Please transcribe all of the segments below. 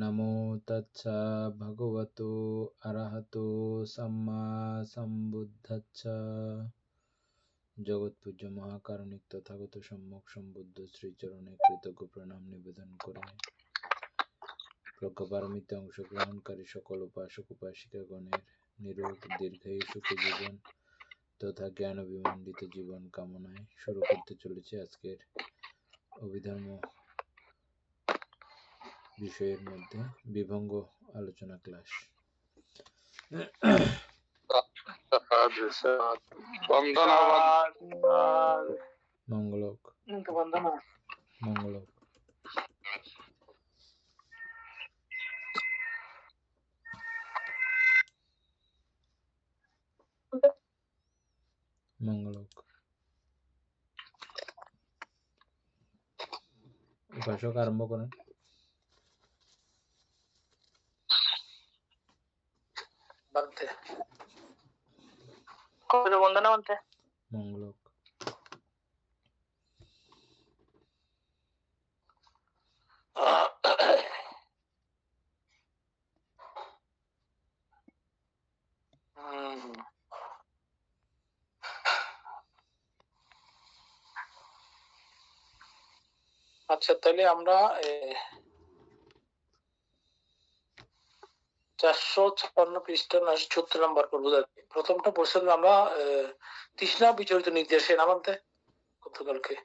নমো তচ্ছা ভগবতো অরহতো সম্মা সম্বুদ্ধচ্ছা। জগৎপূজ্য মহাকারণিক তথাগত সম্যক সম্বুদ্ধ শ্রীচরণে কৃতজ্ঞ প্রণাম নিবেদন করে প্রজ্ঞাপারমিতে অংশগ্রহণকারী সকল উপাসক উপাসিকাগণের নিরোগ দীর্ঘায়ু সুখী জীবন তথা জ্ঞান বিমণ্ডিত জীবন কামনায় শুরু করতে চলেছে আজকের অভিধর্ম বিষয়ের মধ্যে বিভঙ্গ আলোচনা ক্লাস। মঙ্গলক মঙ্গলক মঙ্গলক উপাসক আরম্ভ করেন। মঙ্গলক আচ্ছা, তাহলে আমরা 456 পৃষ্ঠা 76 নম্বর করবো। প্রথমটা পড়ছিলাম আমরা তৃষ্ণা বিচরিত নির্দেশে নামান্তে গতকালকে।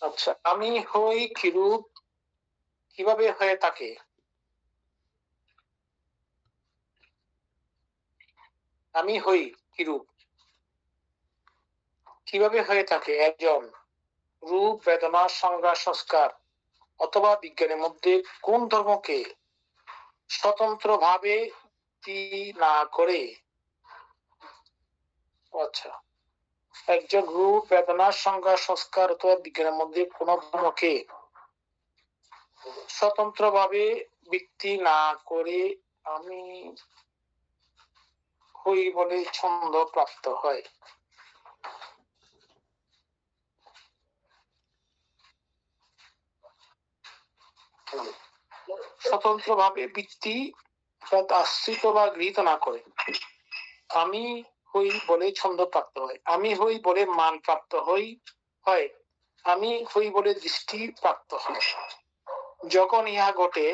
আচ্ছা, আমি হই কিরূপ কিভাবে হয়ে থাকে? আমি হই কিরূপ কিভাবে হয়ে থাকে একজন রূপ বেদনা সংজ্ঞা সংস্কার অথবা বিজ্ঞানের মধ্যে কোন ধর্মকে স্বতন্ত্র ভাবে না করে। আচ্ছা, একজন রূপ বেদনা সংজ্ঞা সংস্কার অথবা বিজ্ঞানের মধ্যে কোন ধর্মকে স্বতন্ত্র ভাবে ভিত্তি না করে আমি হই বলে ছন্দ প্রাপ্ত হয়। স্বতন্ত্র ভাবে ভিত্তি আশ্রিত বা গৃহীত না করে আমি হই বলে ছন্দ প্রাপ্ত হয়, আমি হই বলে মান প্রাপ্ত হয়, আমি হই বলে দৃষ্টি প্রাপ্ত হয়। যখন ইহা ঘটে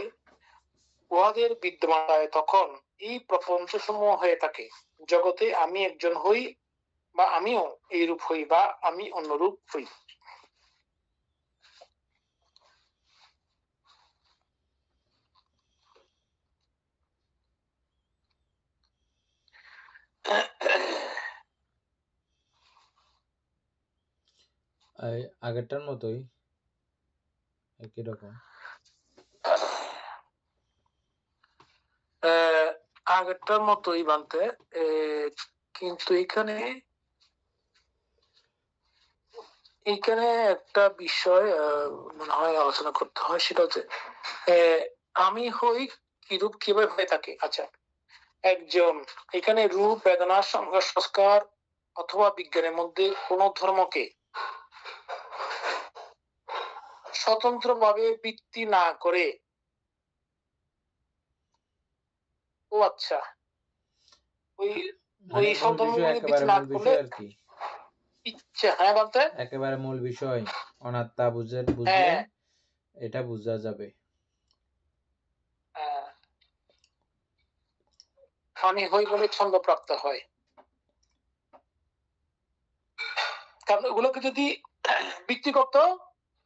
উহাদের বিদ্যমানতায় তখন এই প্রপঞ্চ সমূহ হয়ে থাকে। জগতে আমি একজন হই বা আমিও এইরূপ হই বা আমি অন্যরূপ হই। আগেরটার মতোই একই রকম। আগেরটার মতোই বানতে, কিন্তু এখানে একটা বিষয় মনে হয় আলোচনা করতে হয়, সেটা হচ্ছে আমি হই কিরূপ কিভাবে হয়ে থাকে। আচ্ছা, একজন এখানে রূপ বেদনা সংজ্ঞা সংস্কার অথবা বিজ্ঞানের মধ্যে কোন ধর্মকে স্বতন্ত্র ভাবে ভিত্তি না করে। ও আচ্ছা, ওই সব ধর্মগুলি ভিত্তি না করলে আর কি ইচ্ছা। হ্যাঁ, বলতে একেবারে মূল বিষয় অনাত্মা বুঝলে এটা বোঝা যাবে। আমি হই বলে ছন্দ প্রাপ্ত হয়, কারণ ওগুলোকে যদি ভিত্তি করতো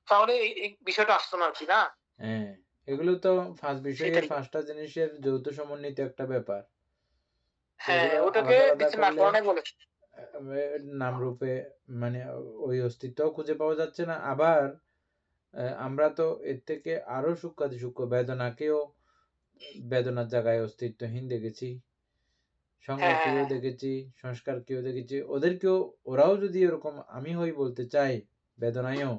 তাহলে এই বিষয়টা আসতো না আর কি। না, হ্যাঁ, এগুলো তো ফার্স্ট বিষয়ের পাঁচটা জিনিসের যৌথ সমন্বিত একটা ব্যাপার। হ্যাঁ, ওটাকে ভিত্তি না করাই বলেছে। নাম রূপে মানে ওই অস্তিত্ব খুঁজে পাওয়া যাচ্ছে না। আবার আমরা তো এর থেকে আরো সূক্ষ্ম বেদনাকেও বেদনার জায়গায় অস্তিত্বহীন দেখেছি, সংজ্ঞাকেও দেখেছি, সংস্কারকেও দেখেছি। ওরাও যদি এরকম আমি হই বলতে চাই বেদনায়ও,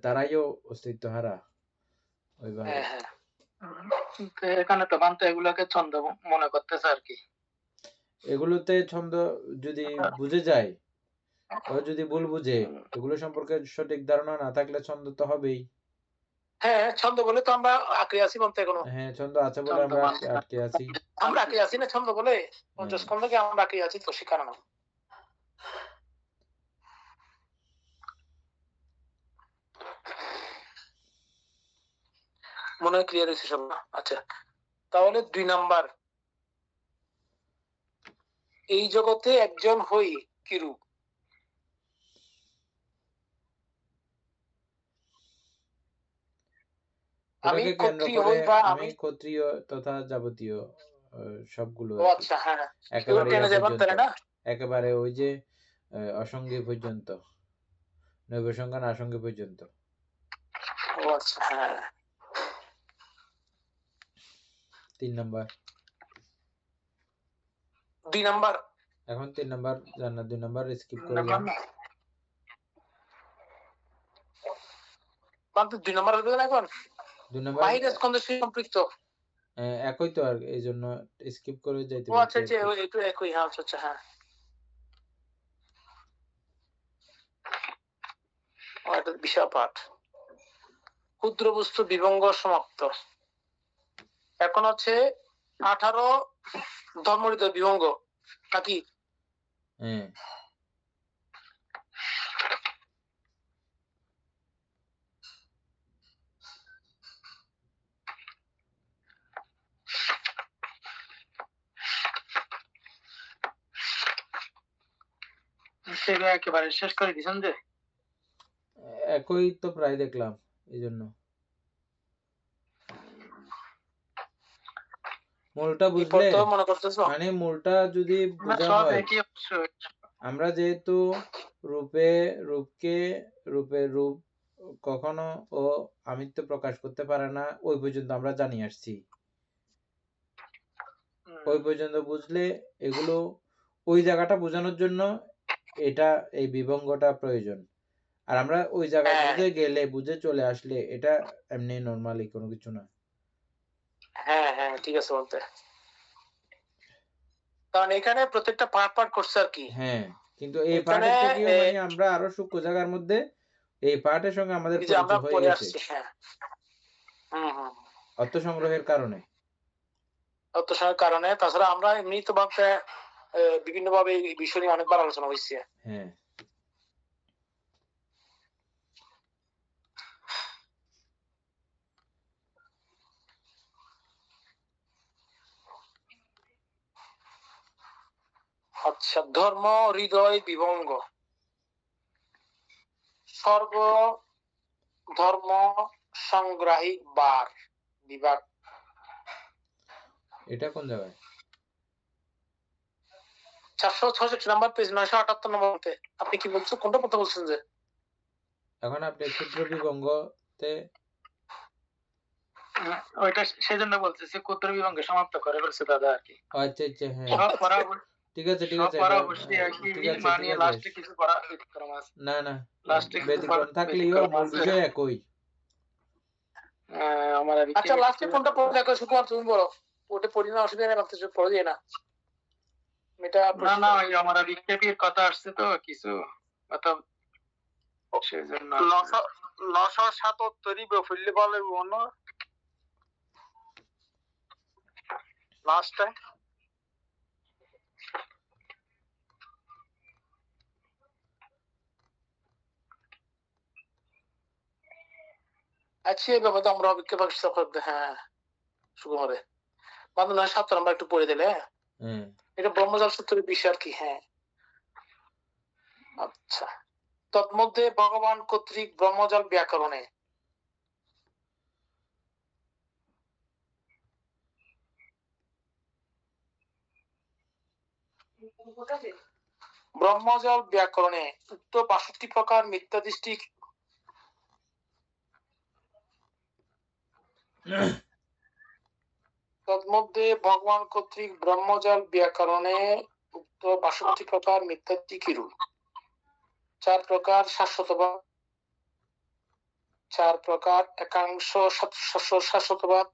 তারাইও অস্তিত্ব হারা ওইভাবে। এখানে তো বান্ত এগুলোকে ছন্দ মনে করতেছে আর কি। এগুলোতে ছন্দ যদি বুঝে যায় ও যদি ভুল বুঝে, এগুলো সম্পর্কে সঠিক ধারণা না থাকলে ছন্দ তো হবেই। হ্যাঁ, ছন্দ বলে তো আমরা আঁকড়ে আছি বলতে এখনো। হ্যাঁ, ছন্দ আছে বলে আমরা আটকে আছি। আমরা আঁকড়ে আছি না ছন্দ বলে? হ্যাঁ। পঞ্চস্কন্ধকে আমরা আঁকড়ে আছি তো সে কারণে। মনে হয় ক্লিয়ার হয়েছে সব? আচ্ছা, তাহলে 2 নাম্বার, এই জগতে একজন হই কিরূপ? আমি এটাকে কেন্দ্র ক্ষত্রিয় করে হই বা আমি ক্ষত্রিয় তথা যাবতীয় সবগুলো ও আরকি। আচ্ছা, হ্যাঁ, একেবারে টেনে ইয়া যাবেন পর্যন্ত। না? একেবারে ওই যে অসঙ্গী পর্যন্ত। নৈবসঙ্গ না আসঙ্গী পর্যন্ত। ও আচ্ছা, হ্যাঁ। 3 নাম্বার। 2 নাম্বার। এখন 3 নাম্বার যান না, 2 নাম্বার স্কিপ করে যান। মাত্র 2 নাম্বার আসবে না এখন? 2 নাম্বার বাহিরের স্কন্ধের সাথে সম্পৃক্ত। একই তো আর এইজন্য স্কিপ করে যাইতে ও বলছি আচ্ছা, আচ্ছা, আরকি। একটু একই, হ্যাঁ, আচ্ছা, আচ্ছা, হ্যাঁ। ও এটা বিশাল পাঠ। ক্ষুদ্র বস্তু বিভঙ্গ সমাপ্ত। এখন হচ্ছে 18 ধর্মহৃদয় বিভঙ্গ নাকি? হ্যাঁ। সেটা একেবারে শেষ করে দিয়েছেন যে? একই তো প্রায় দেখলাম এইজন্য। মূলটা বুঝলে মনে করতেছো? মানে মূলটা যদি বোঝা হয়, আমরা যেহেতু রূপের রূপ কখনো ও আমিত্ব প্রকাশ করতে পারে না, ওই পর্যন্ত আমরা জানি আসছি। ওই পর্যন্ত বুঝলে এগুলো ওই জায়গাটা বোঝানোর জন্য এই বিভঙ্গটা প্রয়োজন। আর আমরা ওই জায়গায় বুঝে চলে আসলে এটা এমনি নরমালি কোনো কিছু না। হ্যাঁ, হ্যাঁ, ঠিক আছে বলতে। কারণ এখানে প্রত্যেকটা পার্ট করছে আর কি। হ্যাঁ, কিন্তু এই পার্টের থেকেও মানে আমরা আরো সূক্ষ্ম জায়গার মধ্যে এই পার্টের সঙ্গে আমাদের পরিচয় হয়ে গেছে। হ্যাঁ। হুম, হুম। অর্থ সংগ্রহের কারণে। অর্থ সংগ্রহের কারণে, তাছাড়া আমরা এমনি তো ভাবে বিভিন্ন ভাবে এই বিষয় নিয়ে অনেকবার আলোচনা হয়েছে। হ্যাঁ। আচ্ছা, ধর্ম হৃদয় বিভঙ্গ। সর্ব ধর্ম সংগ্রাহী বার বিভাগ। এটা কোন জায়গায়? 466 নাম্বার পেজ, 978 নম্বরতে। আপনি কি বলছেন? কোনটা কথা বলছেন যে? এখন আপনি ক্ষুদ্র বিভঙ্গতে ওইটা সেজন্য বলতেছি, ক্ষুদ্র বিভঙ্গে সমাপ্ত করে ফেলছে দাদা আর কি। আচ্ছা, আচ্ছা, হ্যাঁ। ঠিক আছে, ঠিক সব আছে। পড়া এটা অবশ্যই একই, ঠিক আছে, মানে ঠিক আছে। লাস্টে কিছু পড়া ব্যতিক্রম আছে। না, না। লাস্টে কিছু ব্যতিক্রম থাকলেও মূল বিষয় একই। আমার আচ্ছা, লাস্টে কোনটা পড়ে দেখো সুকুমার, তুমি বলো। ওটা পড়ি না, অসুবিধা নেই, ভাবতেছো পড়ে দিয়ে না। এটা না, না, ওই আমার বিক্ষেপের কথা আসছে তো কিছু কথা, সেজন্য 977 বফিল্লি বলে মনে লাস্টে। আচ্ছা, এই ব্যাপারে আমরা বিক্ষেপ আসছে। হ্যাঁ, সুকুমারে মাত্র 9-7 আমরা একটু পড়ে দিলে। হ্যাঁ। এটা ব্রহ্মজাল সূত্রের বিষয় আর কি। হ্যাঁ, আচ্ছা। তন্মধ্যে ভগবান কর্তৃক ব্রহ্মজাল ব্যাকরণে ব্রহ্মজাল ব্যাকরণে উক্ত 62 প্রকার মিথ্যা দৃষ্টি তন্মধ্যে ভগবান কর্তৃক ব্রহ্মজাল ব্যাকরণে উক্ত 62 প্রকার মিথ্যা দৃষ্টি কিরূপ? 4 প্রকার শাশ্বতবাদ, 4 প্রকার একাংশ শাশ্বতবাদ,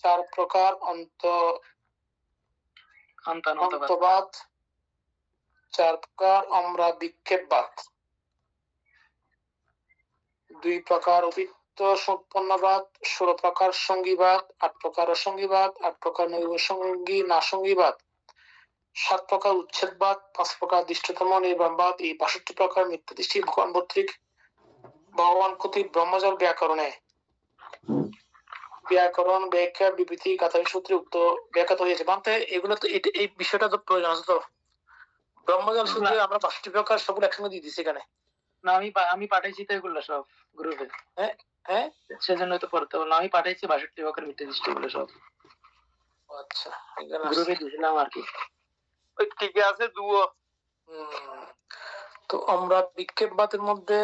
4 প্রকার অন্তবাদ, 4 প্রকার আমরা বিক্ষেপবাদ, 2 প্রকার অতিত্ব সম্পন্নবাদ, 16 প্রকার সঙ্গীবাদ, 8 প্রকার অসঙ্গীবাদ, 8 প্রকার নৈবসঙ্গী নাসঙ্গীবাদ, 7 প্রকার উচ্ছেদবাদ, 5 প্রকার দৃষ্টতম নির্বাণবাদ, এই 62 প্রকার মিথ্যা দৃষ্টি ভগবান কর্তৃক ভগবান কর্তৃক ব্রহ্মজাল ব্যাকরণে ব্যাকরণ ব্যাখ্যা বিবৃতি গাথারি সূত্রে উক্ত ব্যাখ্যাত হয়েছে। মানতে এগুলো তো এই বিষয়টা তো প্রয়োজন আছে তো। ব্রহ্মজাল সূত্রে আমরা 62 প্রকার সবগুলো একসঙ্গে দিয়ে দিছি এখানে। না আমি পাঠাইছি তো এগুলো সব গ্রুপে। হ্যাঁ সেজন্য তো পড়তে বললাম। আমি পাঠাইছি 62 প্রকার মিথ্যা দৃষ্টি গুলো সব আচ্ছা এখানে গ্রুপে দিয়েছিলাম আর কি। ওই ঠিক আছে দুও। তো আমরা বিক্ষেপবাদের মধ্যে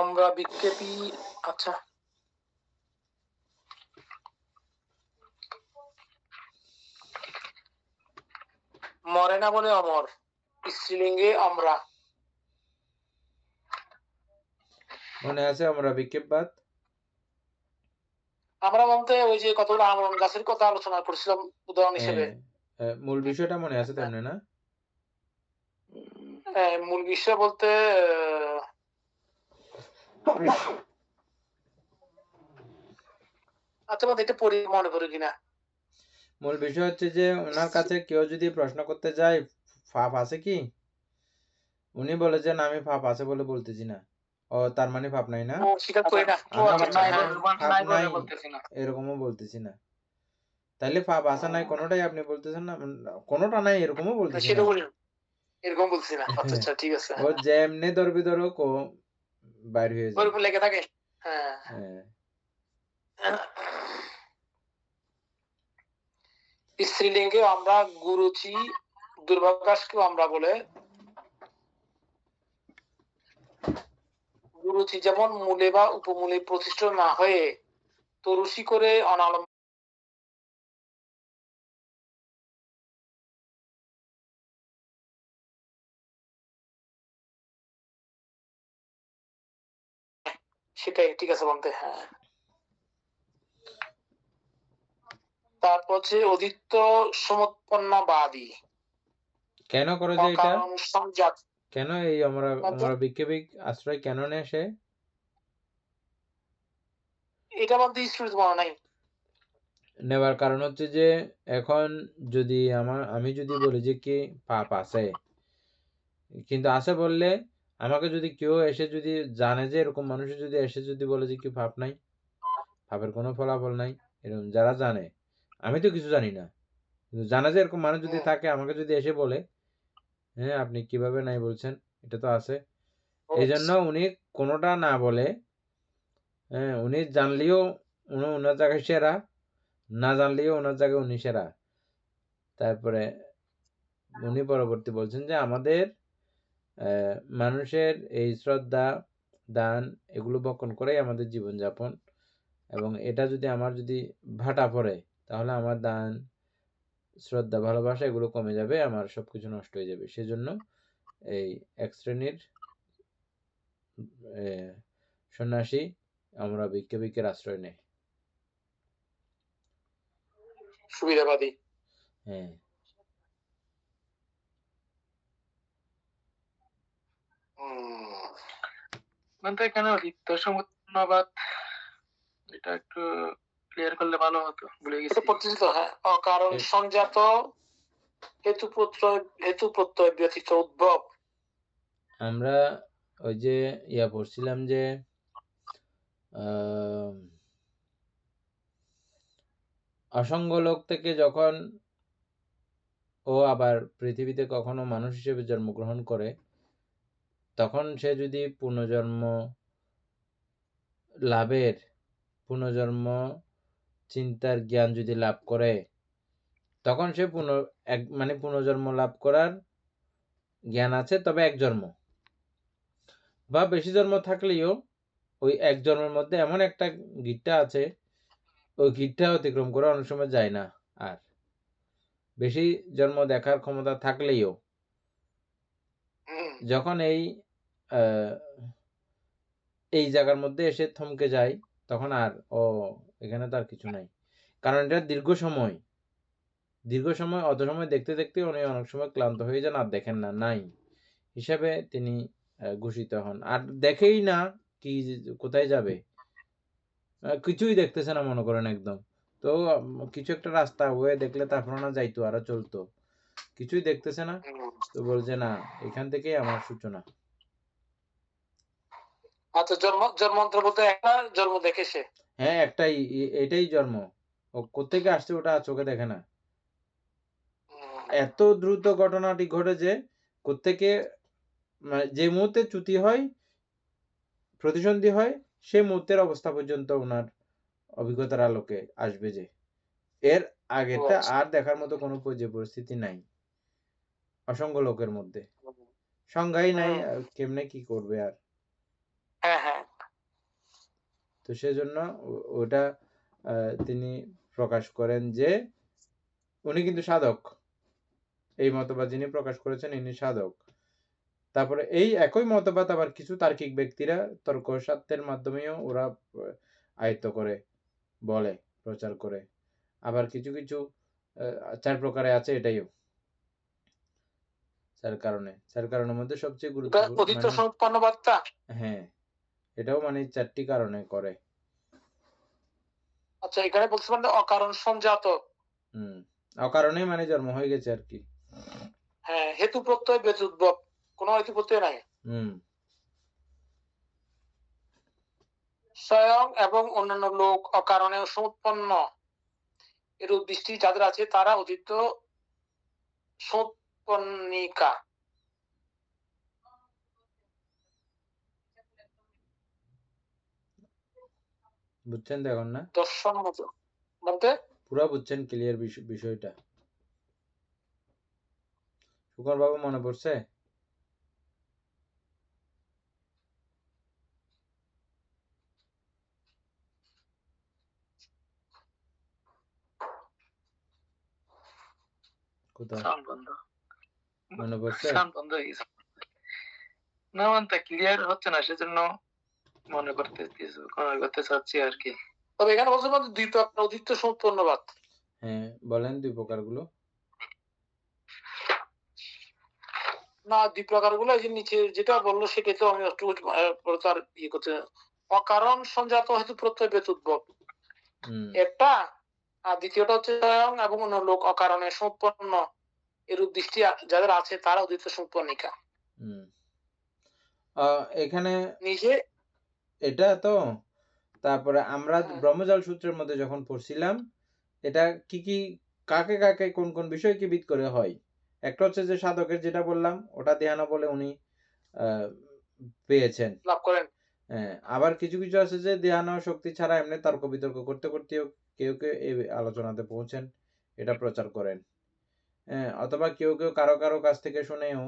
আমরা বিক্ষেপী, আচ্ছা মরে না বলে অমর, স্ত্রীলিঙ্গে আমরা, মনে আছে আমরা বিক্ষেপবাদ? আমরা বলতে ওই যে কতগুলো আমরণ গাছের কথা আলোচনা করছিলাম উদাহরণ হিসেবে। মূল বিষয়টা মনে আছে তেমনি না? মূল বিষয় বলতে আচ্ছা এটা পড়ি মনে পড়ে কিনা। মূল বিষয় হচ্ছে যে ওনার কাছে কেউ যদি প্রশ্ন করতে যায় পাপ আছে কি, উনি বলেছেন আমি পাপ আছে বলে বলতেছি না, ও তার মানে পাপ নাই না, স্বীকার করি না, পাপ নাই এরকমও বলতেছি না। তাইলে পাপ আছে নাই কোনোটাই আপনি বলতেছেন না, কোনোটা নাই এরকমও বলতেছি না, এরকম বলছি না। আচ্ছা ঠিক আছে, ও যেমনি ধরবি ধরুক ও বাইর হয়ে যায়, ওরকম লেগে থাকে। স্ত্রীলিঙ্গে আমরা গুরুচি, দুর্ভাগ্যকেও আমরা বলে গুরুচি যেমন মূলে বা উপমূলে প্রতিষ্ঠিত না হয়ে তরুষি করে অনালম্ব সেটাই ঠিক আছে বলতে। তারপর হচ্ছে অদিত্য সমুৎপন্নবাদী। কেন করে যে এটা, সংজাত, কেন এই আমরা বিক্ষেপিক আশ্রয় কেন নেয় সে? এটা বলতে স্টুডেন্ট মনে নাই। নেওয়ার কারণ হচ্ছে যে এখন যদি আমি যদি বলি যে কি পাপ আছে, কিন্তু আছে বললে আমাকে যদি কেউ এসে যদি জানে যে এরকম মানুষের যদি এসে যদি বলে যে কি পাপ নাই, পাপের কোনো ফলাফল নাই, এরকম যারা জানে, আমি তো কিছু জানি না, কিন্তু জানা যে এরকম মানুষ যদি থাকে আমাকে যদি এসে বলে হ্যাঁ আপনি কিভাবে নাই বলছেন, এটা তো আছে, এই জন্য উনি কোনোটা না বলে, হ্যাঁ উনি জানলেও ওনার জায়গায় সেরা, না জানলেও ওনার জায়গায় উনি সেরা। তারপরে উনি পরবর্তী বলছেন যে আমাদের মানুষের এই শ্রদ্ধা দান এগুলো বক্ষণ করেই আমাদের জীবনযাপন, এবং এটা যদি আমার যদি ভাটা পড়ে তাহলে আমার দান শ্রদ্ধা ভালোবাসা এগুলো কমে যাবে, আমার সবকিছু নষ্ট হয়ে যাবে। সেজন্য এই এক শ্রেণীর সন্ন্যাসী আমরা বিক্ষেপিকের আশ্রয় নেই, সুবিধাবাদী। হ্যাঁ এখানে অদিত্য সমুৎপন্নবাদ এটা একটু ক্লিয়ার করলে ভালো হতো, ভুলে গেছি। কারণ সংজাত হেতু প্রত্যয় ব্যতীত উদ্ভব। আমরা ওই যে পড়ছিলাম যে অসংগ লোক থেকে যখন ও আবার পৃথিবীতে কখনো মানুষ হিসেবে জন্মগ্রহণ করে, তখন সে যদি পুনর্জন্ম লাভের পুনর্জন্ম চিন্তার জ্ঞান যদি লাভ করে, তখন সে পুনর্জন্ম লাভ করার জ্ঞান আছে, তবে এক জন্ম বা বেশি জন্ম থাকলেও ওই এক জন্মের মধ্যে এমন একটা গিট্টা আছে, ওই গিট্টা অতিক্রম করে অনেক সময় যায় না। আর বেশি জন্ম দেখার ক্ষমতা থাকলেও যখন এই জায়গার মধ্যে এসে থমকে যায়, তখন আর এখানে তার কিছু নাই, কারণ এটা দীর্ঘ সময় দীর্ঘ সময় অত সময় দেখতে দেখতে উনি অনেক সময় ক্লান্ত হয়ে যান আর দেখেন না, নাই হিসাবে তিনি ঘোষিত হন। আর দেখেই না কি কোথায় যাবে? কিছুই দেখতেছে না মনে করেন একদম। তো কিছু একটা রাস্তা হয়ে দেখলে তারপর না যাইতো আরো চলতো। কিছুই দেখতেছে না। তো বলছে না এখান থেকেই আমার সূচনা। আচ্ছা, জন্মান্তর বলতে একটা জন্ম দেখে সে। হ্যাঁ, একটাই এটাই জন্ম। ও কোত্থেকে আসছে ওটা চোখে দেখে না। এত দ্রুত ঘটনাটি ঘটেছে কোত্থেকে যে মুহূর্তে চ্যুতি হয়, প্রতিসন্ধি হয়, সে মুহূর্তের অবস্থা পর্যন্ত উনার অভিজ্ঞতার আলোকে আসবে যে। এর আগেরটা আর দেখার মতো কোনো পরিস্থিতি নাই। অসংখ্য লোকের মধ্যে। সংজ্ঞাই নাই কেমনে কি করবে আর। হ্যাঁ, হ্যাঁ। তো সেজন্য ওটা তিনি প্রকাশ করেন যে উনি কিন্তু সাধক। এই মতবাদ যিনি প্রকাশ করেছেন ইনি সাধক। তারপরে এই একই মতবাদ আবার কিছু তার্কিক ব্যক্তিরা তর্কসাত্যের মাধ্যমেও ওরা আয়ত্ত করে, বলে, প্রচার করে। আবার কিছু কিছু 4 প্রকারে আছে এটাইও। যার কারণের মধ্যে সবচেয়ে গুরুত্বপূর্ণ অতীত সম্পন্নবাদটা। হ্যাঁ, এটাও মানে 4টি কারণে করে। আচ্ছা, এখানে বলতে পারেন অকারণ সংজাত। অকারণে মানে জন্ম হয়ে গেছে আর কি। হ্যাঁ, হেতু প্রত্যয় ব্যতুদ্ভব, কোনো হেতু প্রত্যয় নাই। স্বয়ং এবং অন্যান্য লোক অকারণে সমুৎপন্ন এরূপ দৃষ্টি যাদের আছে তারা অতীত সমুৎপন্নিকা। বুঝছেন তো এখন না? দর্শন মতো বলতে পুরা বুঝছেন ক্লিয়ার বিষয়টা? সুকর বাবু মনে পড়ছে? কোথায়? মনে পড়ছে? না, মানটা ক্লিয়ার হচ্ছে না, সেজন্য মনে করতে চাচ্ছি আর কি। তবে এখানে বলতে পারেন 2 প্রকার অতীত সমুৎপন্নবাদ। হ্যাঁ, বলেন 2 প্রকারগুলো। না, 2 প্রকারগুলো এই যে নিচে যেটা বললো সেটাই তো আমি একটু তার করতে। অকারণ সংজাত হেতু প্রত্যয় ব্যতুদ্ভব একটা, আর দ্বিতীয়টা হচ্ছে স্বয়ং এবং অন্য লোক অকারণে সমুৎপন্ন এরূপ দৃষ্টি যাদের আছে তারা অতীত সমুৎপন্নিকা। এখানে নিজে এটা তো তারপরে আমরা ব্রহ্মজাল সূত্রের মধ্যে যখন পড়ছিলাম এটা কি কাকে কাকে কোন কোন বিষয়কে ভিত করে হয়। একটা হচ্ছে যে সাধকের যেটা বললাম ওটা ধ্যান বলে উনি পেয়েছেন, লাভ করেন। হ্যাঁ, আবার কিছু কিছু আছে যে ধ্যান শক্তি ছাড়া এমনি তর্ক বিতর্ক করতে করতেও কেউ কেউ এই আলোচনাতে পৌঁছেন, এটা প্রচার করেন। হ্যাঁ, অথবা কেউ কেউ কারো কারো কাছ থেকে শুনেও,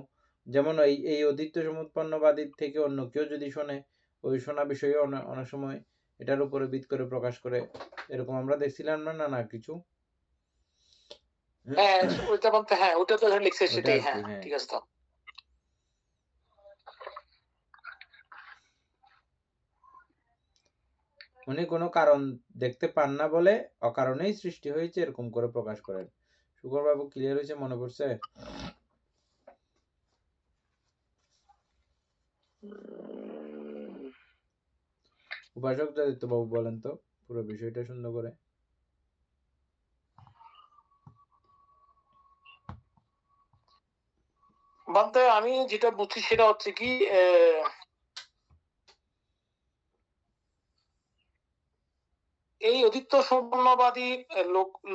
যেমন এই অদ্বৈত সমুৎপন্নবাদীর থেকে অন্য কেউ যদি শোনে, ওই শোনা বিষয়ে অনেক সময় এটার উপরে ভিত করে প্রকাশ করে, এরকম আমরা দেখছিলাম না না কিছু। হ্যাঁ, ওইটা বলতে, হ্যাঁ ওটা তো লিখছে সেটাই। হ্যাঁ, ঠিক আছে। তো উনি কোনো কারণ দেখতে পান না বলে অকারণেই সৃষ্টি হয়েছে এরকম করে প্রকাশ করেন। শুকর বাবু ক্লিয়ার হয়েছে, মনে পড়ছে? উপাসক যাদিত্য বাবু বলেন তো পুরো বিষয়টা সুন্দর করে। বলতে আমি যেটা বুঝছি সেটা হচ্ছে কি, এই অতীত সম্পন্নবাদী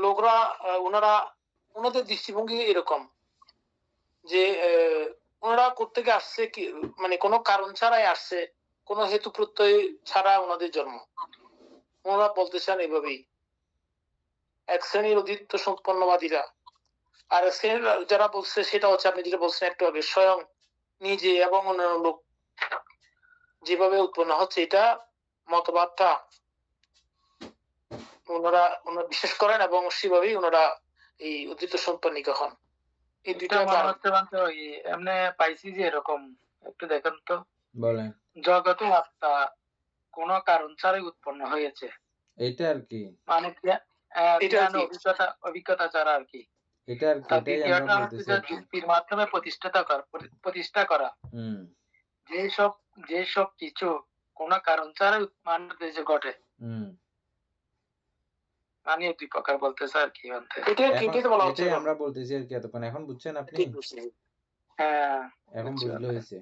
লোকরা ওনারা ওনাদের দৃষ্টিভঙ্গি এরকম যে ওনারা কোত্থেকে আসছে, কি মানে কোনো কারণ ছাড়াই আসছে, কোনো হেতু প্রত্যয় ছাড়া ওনাদের জন্ম। ওনারা বলতে চান এইভাবেই। এক শ্রেণীর অতীত সম্পন্নবাদীরা, আর এক শ্রেণীর যারা বলছে সেটা হচ্ছে আপনি যেটা বলছেন একটু আগে, স্বয়ং নিজে এবং অন্যান্য লোক যেভাবে উৎপন্ন হচ্ছে, এটা মতবাদটা ওনারা বিশ্বাস করেন এবং সেভাবেই ওনারা এই অতীত সম্পন্নিকা হন। এই দুইটা এমনি পাইছি যে এরকম, একটু দেখেন তো। বলেন। জগৎ আত্মা কোন কারণ ছাড়াই উৎপন্ন হয়েছে, এটা আর কি, মানে অভিজ্ঞতা ছাড়া আর কি। এটা আর কি, আর এটাই আমরা দ্বিতীয়টা হচ্ছে বলতেছি যে আর কি। যুক্তির মাধ্যমে প্রতিষ্ঠা করা হুম যেসব কিছু কোনো কারণ ছাড়া মানব দেশে ঘটে, হুম মানে দুই প্রকার বলতেছে আর কি বলতে। এটা এখন এটাই তো বলা হচ্ছে এটাই এখন। আমরা বলতেছি আর কি এতক্ষণ। এখন বুঝছেন আপনি? ঠিক বুঝছি। হ্যাঁ, এখন বুঝছি বুঝলে বলতে। হয়েছে।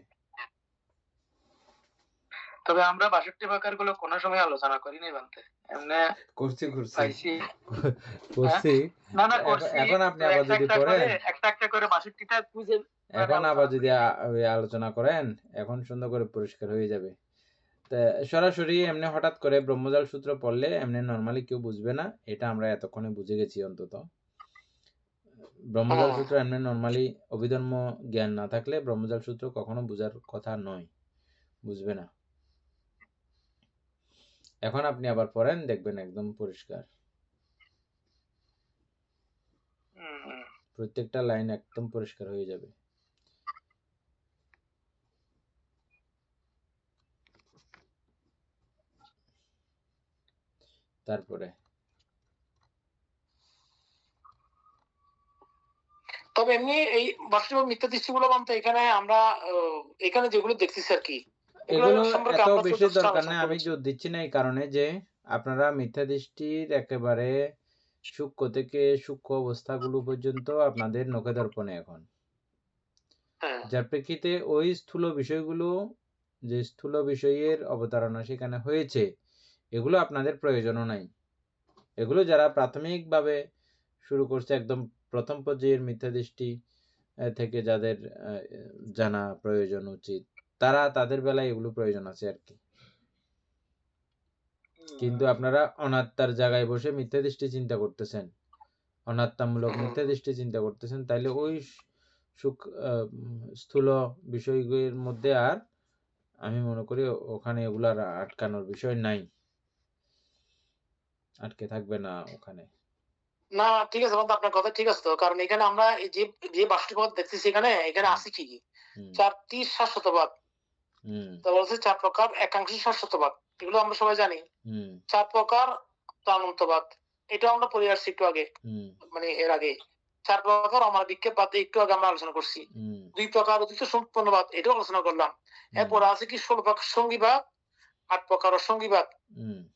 তবে আমরা 62 প্রকার গুলো কোনো সময় আলোচনা করিনি বলতে, এমনি করছি পাইছি। হ্যাঁ? করছি। না না এখন করছি, এখন আপনি তো আবার একটা যদি একটা করে পড়েন, একটা একটা করে 62টা খুঁজে মানে এখন আবার আলোচনা যদি করি। ওই আলোচনা করেন, এখন সুন্দর করে পরিষ্কার হয়ে যাবে। তা সরাসরি এমনি হঠাৎ করে ব্রহ্মজাল সূত্র পড়লে এমনি নরমালি কেউ বুঝবে না, এটা আমরা এতক্ষণে বুঝে গেছি অন্তত। ব্রহ্মজাল সূত্র এমনি নরমালি অভিধর্ম জ্ঞান না থাকলে ব্রহ্মজাল সূত্র কখনো বোঝার কথা নয়, বুঝবে না। এখন আপনি আবার পড়েন, দেখবেন একদম পরিষ্কার, হুম। প্রত্যেকটা লাইন একদম পরিষ্কার হয়ে যাবে। তারপরে তবে এমনি এই বাস্তব মিথ্যা দৃষ্টিগুলো মানতে এখানে আমরা এখানে যেগুলো দেখতেছি আর কি, এগুলো সম্পর্কে এত আমরা বেশি যথেষ্ট দরকার আলোচনা নেই, আমি করেছি। জোর দিচ্ছি না এই কারণে যে আপনারা মিথ্যা দৃষ্টির একেবারে সূক্ষ্ম থেকে সূক্ষ্ম অবস্থাগুলো পর্যন্ত আপনাদের নখে দর্পণে এখন, হ্যাঁ যার প্রেক্ষিতে ওই স্থূল বিষয়গুলো, যে স্থূল বিষয়ের অবতারণা সেখানে হয়েছে, এগুলো আপনাদের প্রয়োজনও নাই। এগুলো যারা প্রাথমিকভাবে শুরু করছে, একদম প্রথম পর্যায়ের মিথ্যা দৃষ্টি থেকে যাদের জানা প্রয়োজন উচিত, তারা তাদের বেলায় এগুলো প্রয়োজন আছে আর কি। কিন্তু আপনারা অনাত্মার জায়গায় বসে মিথ্যা দৃষ্টি চিন্তা করতেছেন, অনাত্মামূলক মিথ্যা দৃষ্টি চিন্তা করতেছেন, তাইলে ওই স্থূল বিষয়গুলির মধ্যে আর আমি মনে করি ওখানে এগুলার আটকানোর বিষয় নাই, আটকে থাকবে না ওখানে। না ঠিক আছে বন্ধু, আপনার কথা ঠিক আছে তো, কারণ এখানে আমরা এই যে যে বাস্তববাদ দেখতেছি এখানে আছে কি 4টি শাশ্বতবাদ, তারপর হচ্ছে 4 প্রকার একাংশী শাশ্বতবাদ, এগুলো আমরা সবাই জানি। 4 প্রকার প্রাণান্তবাদ, এটা আমরা পড়ে আসছি একটু আগে, মানে এর আগে 4 প্রকার অমানবিকবাদ একটু আগে আমরা আলোচনা করছি। 2 প্রকার অতীত সম্পূর্ণবাদ, এটাও আলোচনা করলাম। এরপর আছে কি 16 প্রকার সঙ্গীবাদ, 8 প্রকার অসঙ্গীবাদ,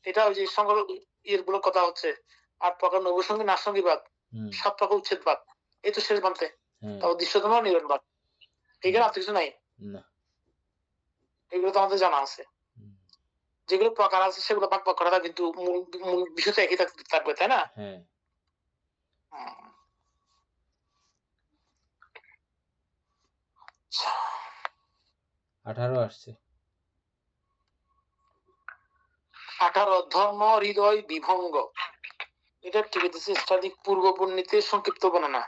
এটা ওই যে গুলো কথা হচ্ছে। 8 প্রকার নবসঙ্গী নাসঙ্গীবাদ, 7 প্রকার উচ্ছেদবাদ, এই তো শেষ বানতে। তারপর দৃশ্যতম নিরণবাদ, এখানে আর কিছু নাই, এগুলো তো আমাদের জানা আছে। যেগুলো প্রকার আছে সেগুলো ভাগ ভাগ করা, কিন্তু মূল বিষয়টা একই থাকবে, তাই না? 18 আসছে। 18 ধর্ম হৃদয় বিভঙ্গ, এটা ঠিক আছে। স্টাডি পূর্ব বর্ণিতে সংক্ষিপ্ত বর্ণনা,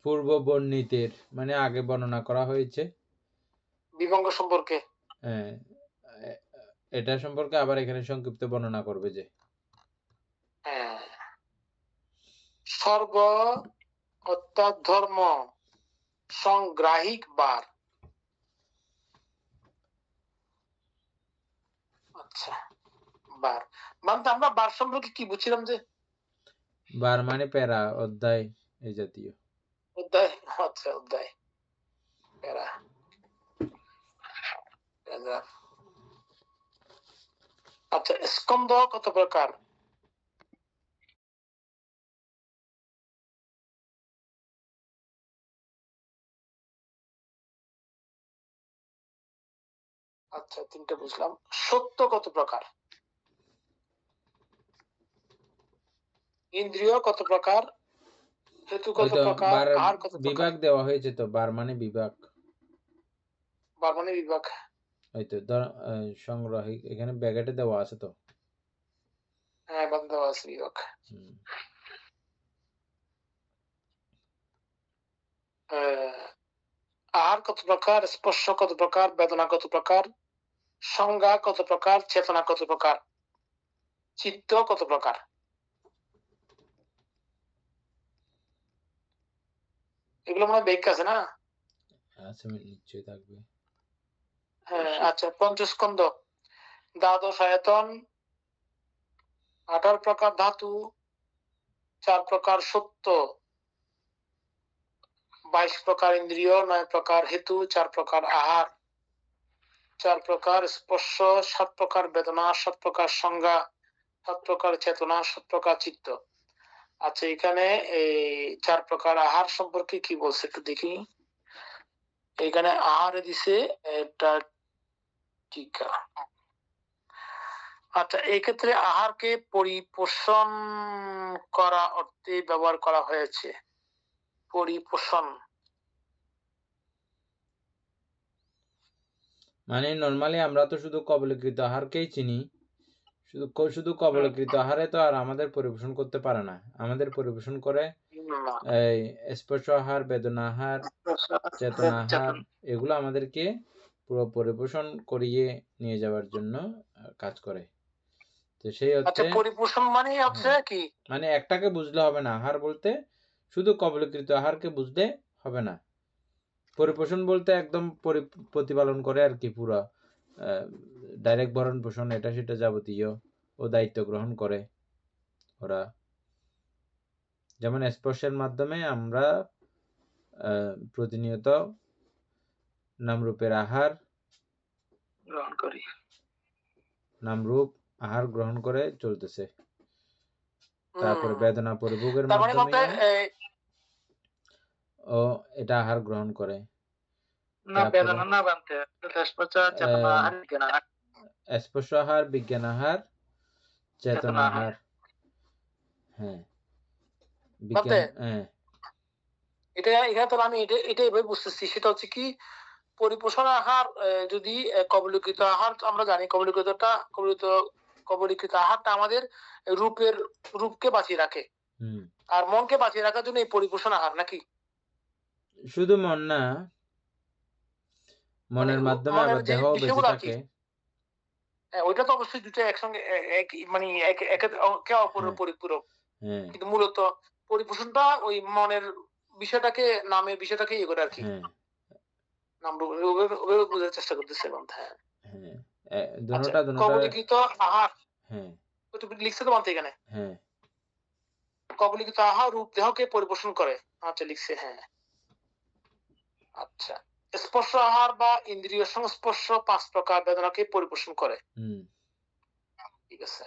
পূর্ব বর্ণিতের মানে আগে বর্ণনা করা হয়েছে বিভঙ্গ সম্পর্কে। হ্যাঁ, এটা সম্পর্কে আবার এখানে সংক্ষিপ্ত বর্ণনা করবে যে সর্ব অর্থাৎ ধর্ম সংগ্রাহিক বার। আচ্ছা, বার মানে আমরা বার সম্পর্কে কি বুঝছিলাম যে বার মানে প্যারা, অধ্যায়, এই জাতীয় অধ্যায়। আচ্ছা, অধ্যায়, প্যারা, প্যারাগ্রাফ। আচ্ছা, স্কন্ধ কত প্রকার? আচ্ছা, 3টা বুঝলাম। সত্য কত প্রকার? ইন্দ্রিয় কত প্রকার? হেতু কত প্রকার? আর কত প্রকার? বিভাগ দেওয়া হয়েছে তো, বার মানে বিভাগ, বার মানে বিভাগ। ওই তো সংগ্রহ এখানে ব্যাকেটে দেওয়া আছে তো। হ্যাঁ, বন্ধ আছে বিভাগ। আহার কত প্রকার? স্পর্শ কত প্রকার? বেদনা কত প্রকার? সংজ্ঞা কত প্রকার? চেতনা কত প্রকার? চিত্ত কত প্রকার? এগুলো মনে হয় ব্যাখ্যা আছে না? আছে, নিশ্চয়ই থাকবে। হ্যাঁ, আচ্ছা। পঞ্চস্কন্ধ, দ্বাদশ আয়তন, 18 প্রকার ধাতু, 4 প্রকার সত্য, 22 প্রকার ইন্দ্রিয়, 9 প্রকার হেতু, 4 প্রকার আহার, 4 প্রকার স্পর্শ, 7 প্রকার বেদনা, 7 প্রকার সংজ্ঞা, 7 প্রকার চেতনা, 7 প্রকার চিত্ত। আচ্ছা, এখানে এই 4 প্রকার আহার সম্পর্কে কি বলছে একটু দেখি। এখানে আহারে দিছে এটা টিকা। আচ্ছা, এই ক্ষেত্রে আহারকে পরিপোষণ করা অর্থে ব্যবহার করা হয়েছে। পরিপোষণ মানে নরমালি আমরা তো শুধু কবলীকৃত আহারকেই চিনি, শুধু কবলীকৃত আহারে তো আর আমাদের পরিবেশন করতে পারে না। আমাদের পরিবেশন করে না, এই স্পর্শ আহার, বেদনা আহার, চেতনা আহার, এগুলো আমাদেরকে পুরো পরিপোষণ করিয়ে নিয়ে যাওয়ার জন্য কাজ করে। তো সেই আচ্ছা, হচ্ছে পরিপোষণ মানে হচ্ছে কি, মানে একটাকে বুঝলে হবে না। আহার বলতে শুধু কবলীকৃত আহারকে বুঝলে হবে না। পরিপোষণ বলতে একদম প্রতিপালন করে আর কি, পুরো ডাইরেক্ট ভরণ পোষণ এটা সেটা যাবতীয় ও দায়িত্ব গ্রহণ করে ওরা। যেমন স্পর্শের মাধ্যমে আমরা প্রতিনিয়ত নামরূপের আহার গ্রহণ করি, নামরূপ আহার গ্রহণ করে চলতেছে। তারপরে বেদনা পরিভোগের তার মানে বলতে মাধ্যমে ও এটা আহার গ্রহণ করে। না বেদনা না বানতে স্পর্শ চেতনা আহার বিজ্ঞান আহার, স্পর্শ আহার, বিজ্ঞান আহার, চেতনা আহার। হ্যাঁ, বিজ্ঞান, হ্যাঁ, এটা এখানে তো আমি এটা এভাবে বুঝতেছি, সেটা হচ্ছে কি পরিপোষণ আহার যদি কবলীকৃত আহার আমরা জানি, কবলীকৃত আহারটা আমাদের রূপকে বাঁচিয়ে রাখে, আর মনকে বাঁচিয়ে রাখার জন্য এই পরিপোষণ আহার নাকি? শুধু মন না, মনের মাধ্যমে আবার দেহ বেঁচে থাকে। ওইটা তো অবশ্যই দুটো একসঙ্গে মানে একে অপরের পরিপূরক, কিন্তু মূলত পরিপোষণটা ওই মনের বিষয়টাকে, নামের বিষয়টাকে ইয়ে করে আর কি, নাম বোঝার চেষ্টা করতেছে। কবলীকৃত আহার লিখছে তো মানতে এখানে, কবলীকৃত আহার রূপ দেহকে পরিপোষণ করে। আচ্ছা, লিখছে, হ্যাঁ। আচ্ছা, স্পর্শ আহার বা ইন্দ্রিয় সংস্পর্শ 5 প্রকার বেদনাকে পরিপোষণ করে। ঠিক আছে।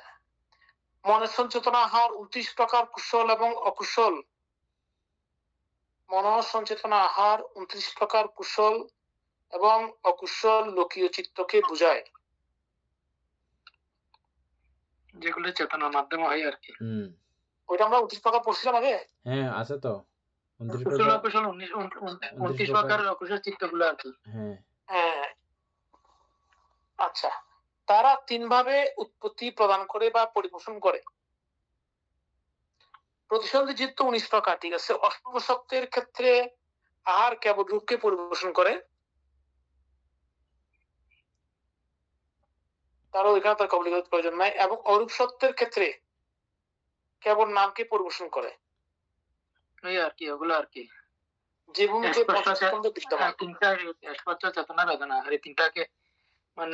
মনের সঞ্চেতনা আহার 29 প্রকার কুশল এবং অকুশল। মনঃসঞ্চেতনা আহার 29 প্রকার কুশল এবং অকুশল লোকীয় চিত্তকে বোঝায়, যেগুলো চেতনার মাধ্যমে হয় আর কি। ওইটা আমরা 29 প্রকার পড়ছিলাম আগে। হ্যাঁ, আছে তো। কুশল অকুশল 29 প্রকার অকুশল চিত্তগুলো আর কি। হ্যাঁ, আচ্ছা, তারা 3 ভাবে উৎপত্তি প্রদান করে বা পরিপোষণ করে। প্রতিসন্ধি চিত্ত 19 প্রকার, ঠিক আছে। অশুভ শক্তের ক্ষেত্রে আহার কেবল রূপকে পরিপোষণ করে, তারও এখানে তার কবলীকরণের প্রয়োজন নাই, এবং অরূপ সত্যের ক্ষেত্রে কেবল নামকে পরিপোষণ করে। এই আর কি, ওগুলো আর কি যে ভূমিতে পঞ্চস্কন্ধ বিদ্যমান, তিনটা স্পর্শ চেতনা বেদনা এই তিনটাকে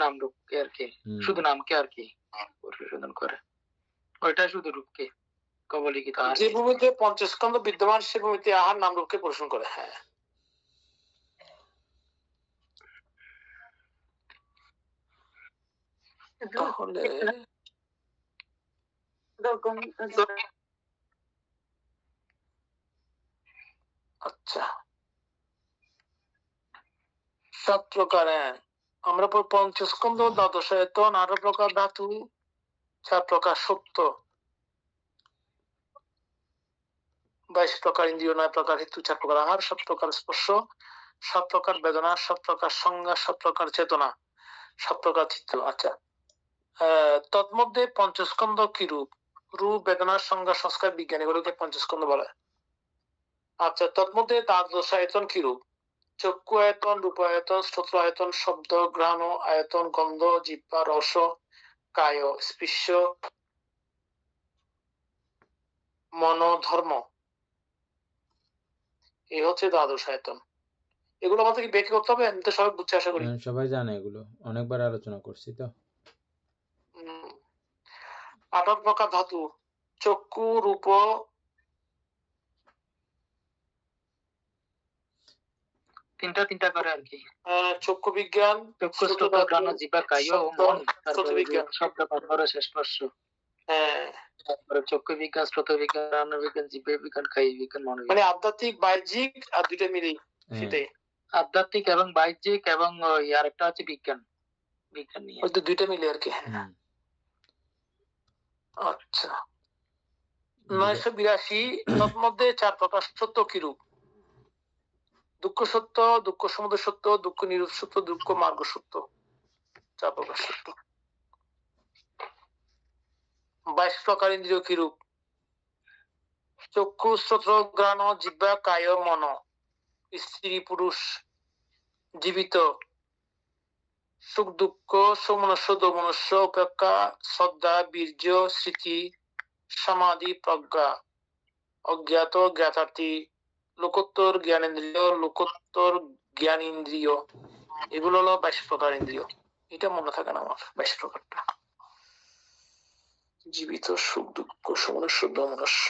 নাম রূপকে আর কি, শুধু নামকে আর কি পরিশোধন করে, ওইটা শুধু রূপকে কবলীকৃত আহার। যে ভূমিতে পঞ্চস্কন্ধ বিদ্যমান সে ভূমিতে আহার নাম রূপকে পরিপোষণ করে। হ্যাঁ, তাহলে আচ্ছা, 7 প্রকার, আমরা পঞ্চস্কন্ধ, দ্বাদশ আয়তন, 18 প্রকার ধাতু, 4 প্রকার সত্য, 22 প্রকার ইন্দ্রিয়, 9 প্রকার হেতু, 4 প্রকার আহার, 7 প্রকার স্পর্শ, 7 প্রকার বেদনা, 7 প্রকার সংজ্ঞা, 7 প্রকার চেতনা, 7 প্রকার চিত্ত। আচ্ছা, তন্মধ্যে পঞ্চস্কন্ধ কি রূপ? রূপ, বেদনা, সংজ্ঞা, সংস্কার, বিজ্ঞান, এগুলোকে পঞ্চস্কন্ধ বলে। আচ্ছা, তন্মধ্যে দ্বাদশ আয়তন কি রূপ? চক্ষু আয়তন, রূপ আয়তন, শ্রোত্র আয়তন, শব্দ গ্রহণ আয়তন, গন্ধ, জিহ্বা, রস, কায়, স্পর্শ, মন, ধর্ম, এই হচ্ছে দ্বাদশ আয়তন। এগুলো আমাদের কি ব্যাখ্যা করতে হবে? আমি তো সবাই বুঝতে আশা করি, সবাই জানে, এগুলো অনেকবার আলোচনা করছি তো। 18 প্রকার ধাতু, চক্ষু, রূপ, তিনটা করে আর কি। চক্ষু বিজ্ঞান, চক্ষু, শ্রোত শ্রোত, ধাতু, ঘ্রাণ, জিহ্বা, কায় ও শব্দ, মন। শ্রোত তারপরে যে বিজ্ঞান। শব্দ, স্পর্শ, স্পর্শ। হ্যাঁ, তারপরে চক্ষু বিজ্ঞান, শ্রোত বিজ্ঞান, ঘ্রাণ বিজ্ঞান, জিহ্বা বিজ্ঞান, কায় বিজ্ঞান, মন মানে বিজ্ঞান। আধ্যাত্মিক বাহ্যিক আর দুইটা মিলেই হ্যাঁ। সেটাই। আধ্যাত্মিক এবং বাহ্যিক এবং ওই আরেকটা হচ্ছে বিজ্ঞান। বিজ্ঞান নিয়ে। ওই তো দুইটা মিলে আর কি। হুম। আচ্ছা। 982 তন্মধ্যে 4 প্রকার সত্য কিরূপ? দুঃখ সত্য, দুঃখ সমুদয় সত্য, দুঃখ নিরোধ সত্য, দুঃখ মার্গ সত্য। 4 প্রকার সত্য। 22 প্রকার ইন্দ্রিয় কিরূপ? চক্ষু, শ্রোত্র, ঘ্রাণ, জিহ্বা, কায়, মন। স্ত্রী, পুরুষ, জীবিত, সুখ দুঃখ, সমনস্য, দোমনস্য, উপেক্ষা, শ্রদ্ধা, বীর্য, স্মৃতি, সমাধি, প্রজ্ঞা, অজ্ঞাত, জ্ঞাতার্থী, লোকোত্তর জ্ঞানেন্দ্রিয়, লোকোত্তর জ্ঞানেন্দ্রিয়, এগুলো হলো 22 প্রকার ইন্দ্রিয়। এটা মনে থাকে না আমার 22 প্রকারটা। জীবিত, সুখ দুঃখ, সমনস্য, দোমনস্য।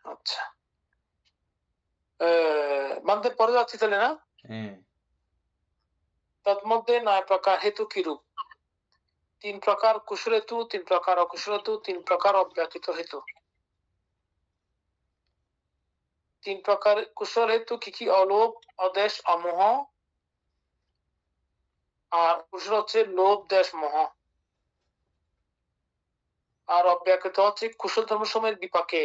আচ্ছা, মানতে পরে যাচ্ছি তাহলে না? হ্যাঁ। তন্মধ্যে 9 প্রকার হেতু কিরূপ? 3 প্রকার কুশল হেতু, 3 প্রকার অকুশল হেতু, 3 প্রকার অব্যাকৃত হেতু। 3 প্রকার কুশল হেতু কি কি? অলোভ, অদেশ, অমোহ। আর কুশল হচ্ছে লোভ, দেশ, মোহ। আর অব্যাকৃত হচ্ছে কুশল ধর্ম সময়ের বিপাকে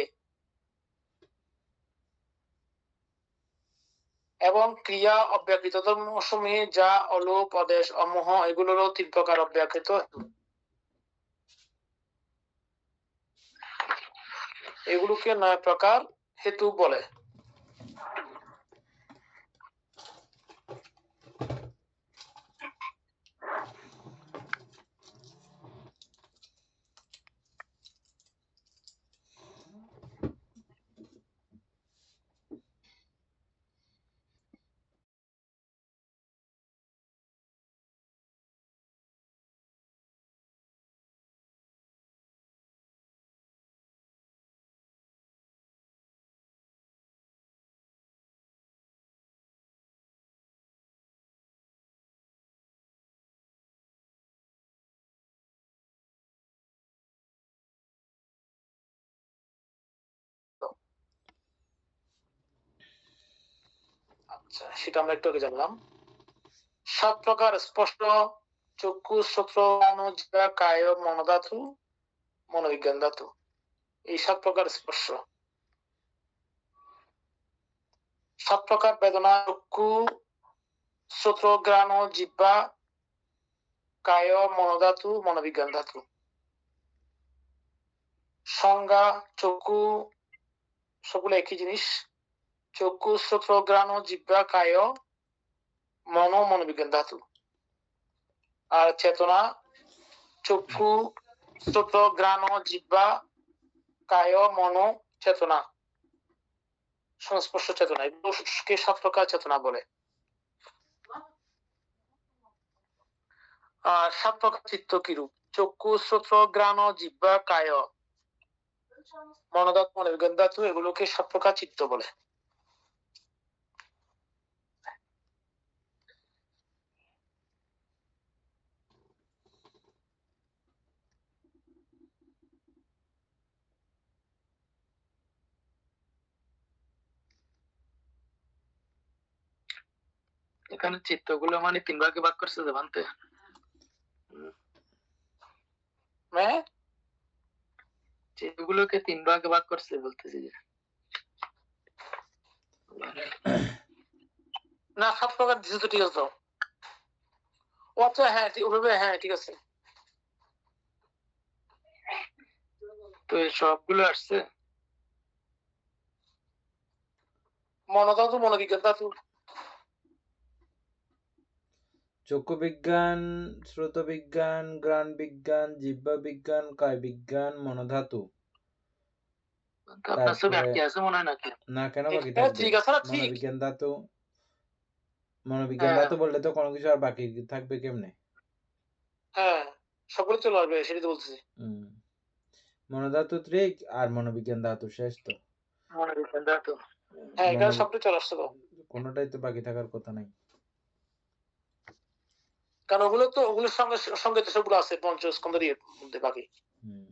এবং ক্রিয়া অব্যাকৃত ধর্ম সময়ে যা অলোভ, অদেশ, অমোহ, এগুলোরও 3 প্রকার অব্যাকৃত হেতু। এগুলোকে 9 প্রকার হেতু বলে। আচ্ছা, সেটা আমরা একটু আগে জানলাম। 7 প্রকার স্পষ্ট: চক্ষু, শ্রোত্র, ঘ্রাণ, জিহ্বা, কায়, মন ধাতু, মনোবিজ্ঞান ধাতু। এই 7 প্রকার স্পর্শ। 7 প্রকার বেদনা: চক্ষু, শ্রোত্র, ঘ্রাণ, জিহ্বা, কায়, মন ধাতু, মনোবিজ্ঞান ধাতু। সংজ্ঞা: চক্ষু সবগুলো একই জিনিস। চক্ষু, শ্রোত্র, ঘ্রাণ, জিহ্বা, কায়, মন, মনোবিজ্ঞান ধাতু। আর চেতনা: চক্ষু, শ্রোত্র, ঘ্রাণ, জিহ্বা, কায়, মন, চেতনা, সংস্পর্শ চেতনা। এগুলোকে 7 প্রকার চেতনা বলে। আর 7 প্রকার চিত্ত কিরূপ? চক্ষু, শ্রোত্র, ঘ্রাণ, জিহ্বা, কায়, মনোধাতু, মনোবিজ্ঞান ধাতু, এগুলোকে 7 প্রকার চিত্ত বলে। এখানে চিত্তগুলো মানে 3 ভাগে ভাগ করছে জানতে। হ্যাঁ, চিত্তগুলোকে 3 ভাগে ভাগ করছে বলতেছি যে। না 7 প্রকার দিছে তো, ঠিক আছে। ও আচ্ছা, হ্যাঁ ওভাবে, হ্যাঁ ঠিক আছে। তো এই সবগুলো আসছে মনোধাতু, মনোবিজ্ঞান ধাতু। চক্ষু বিজ্ঞান, শ্রোত বিজ্ঞান, ঘ্রাণ বিজ্ঞান, জিহ্বা বিজ্ঞান, কায় বিজ্ঞান, মনোধাতু। আপনার ছবি তারপরে আটকে আছে মনে হয় নাকি? না, কেন বাকি হ্যাঁ, থাকবে? ঠিক আছে না, ঠিক। মনোবিজ্ঞান ধাতু। মনোবিজ্ঞান হ্যাঁ। ধাতু বললে তো কোনো কিছু আর বাকি থাকবে কেমনে? হ্যাঁ, সকলে চলে আসবে, সেটাই তো বলতেছি। মনোধাতু ত্রিক আর মনোবিজ্ঞান ধাতু শেষ তো। মনোবিজ্ঞান ধাতু। হ্যাঁ, এখানে মনো- সবটাই চলে আসছে তো। কোনোটাই তো বাকি থাকার কথা নাই। কারণ ওগুলোর সঙ্গে তো সবগুলো আছে পঞ্চস্কন্ধের মধ্যে বাকি। হুম।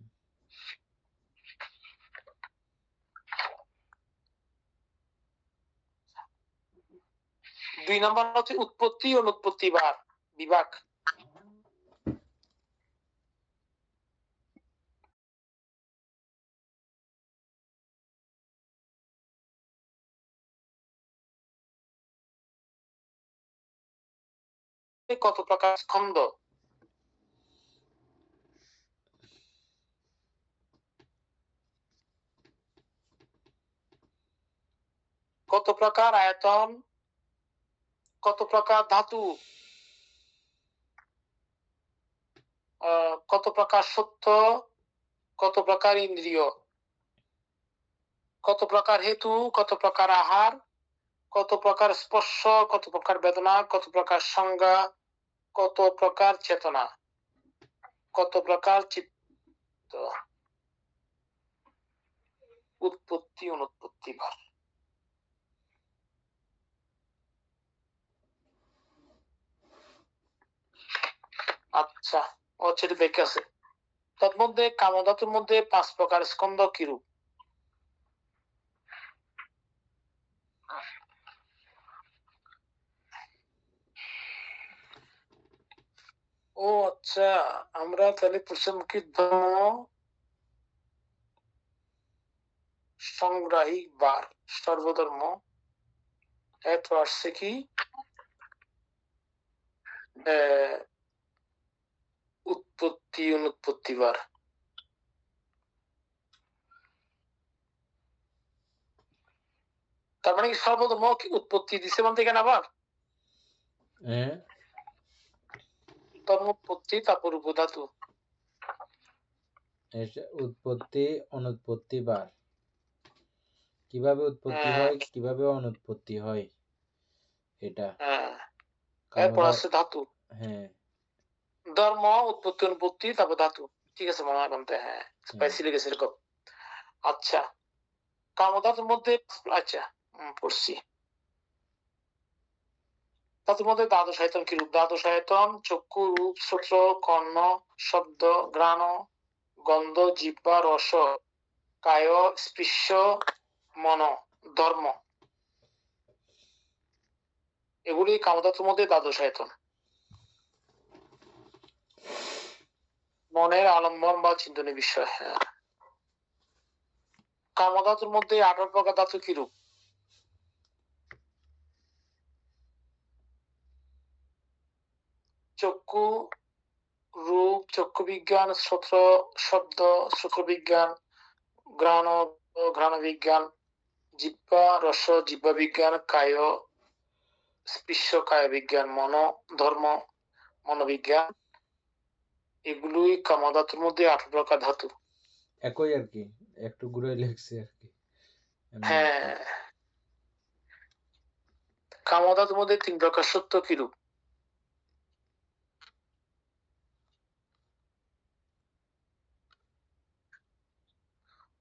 দুই নম্বর হচ্ছে উৎপত্তি ও অনুৎপত্তি বিভাগ। কত প্রকার স্কন্ধ? কত প্রকার আয়তন? কত প্রকার ধাতু? কত প্রকার সত্য? কত প্রকার ইন্দ্রিয়? কত প্রকার হেতু? কত প্রকার আহার? কত প্রকার স্পর্শ? কত প্রকার বেদনা? কত প্রকার সংজ্ঞা? কত প্রকার চেতনা? কত প্রকার চিত্ত? উৎপত্তি অনুৎপত্তি ভার। আচ্ছা, সেটা দেখে আছে। তন্মধ্যে কামধাতুর মধ্যে 5 প্রকার স্কন্ধ কিরূপ? আচ্ছা, আমরা তাহলে পড়ছিলাম কি ধর্ম সংগ্রাহী বার সর্বধর্ম। এত আসছে কি উৎপত্তি অনুৎপত্তি বার। তার মানে কি সর্বধর্ম কি উৎপত্তি দিছে বলতে কেন আবার ধর্মোৎপত্তি তারপর উপধাতু। উৎপত্তি অনুৎপত্তি বার, কিভাবে উৎপত্তি হয় কিভাবে অনুৎপত্তি হয় এটা। এরপর আছে ধাতু। হ্যাঁ, ধর্ম উৎপত্তি অনুৎপত্তি তারপর ধাতু। ঠিক আছে মামা বলতে, হ্যাঁ স্পাইসি লেগেছে এরকম। আচ্ছা, কামধাতুর মধ্যে আচ্ছা পড়ছি। ধাতুর মধ্যে দ্বাদশ আয়তন কি রূপ? দ্বাদশ আয়তন চক্ষু, রূপ, শ্রোত্র, কর্ণ, শব্দ, ঘ্রাণ, গন্ধ, জিহ্বা, রস, কায়, স্পৃশ্য, মন, ধর্ম। এগুলি কামধাতুর মধ্যে দ্বাদশ আয়তন। মনের আলম্বন বা চিন্তনের বিষয়। হ্যাঁ, কামধাতুর মধ্যে 18 প্রকার ধাতু কি রূপ? চক্ষু, রূপ, চক্ষু বিজ্ঞান, শ্রোত্র, শব্দ, শ্রোত্র বিজ্ঞান, ঘ্রাণ, ঘ্রাণ বিজ্ঞান, জিহ্বা, রস, জিহ্বা বিজ্ঞান, কায়, স্পৃশ্য, কায় বিজ্ঞান, মন, ধর্ম, মনোবিজ্ঞান। এগুলোই কামধাতুর মধ্যে 18 প্রকার ধাতু। একই আর কি, একটু ঘুরে লিখছি আর কি। হ্যাঁ, কামধাতুর মধ্যে 3 প্রকার সত্য কি রূপ?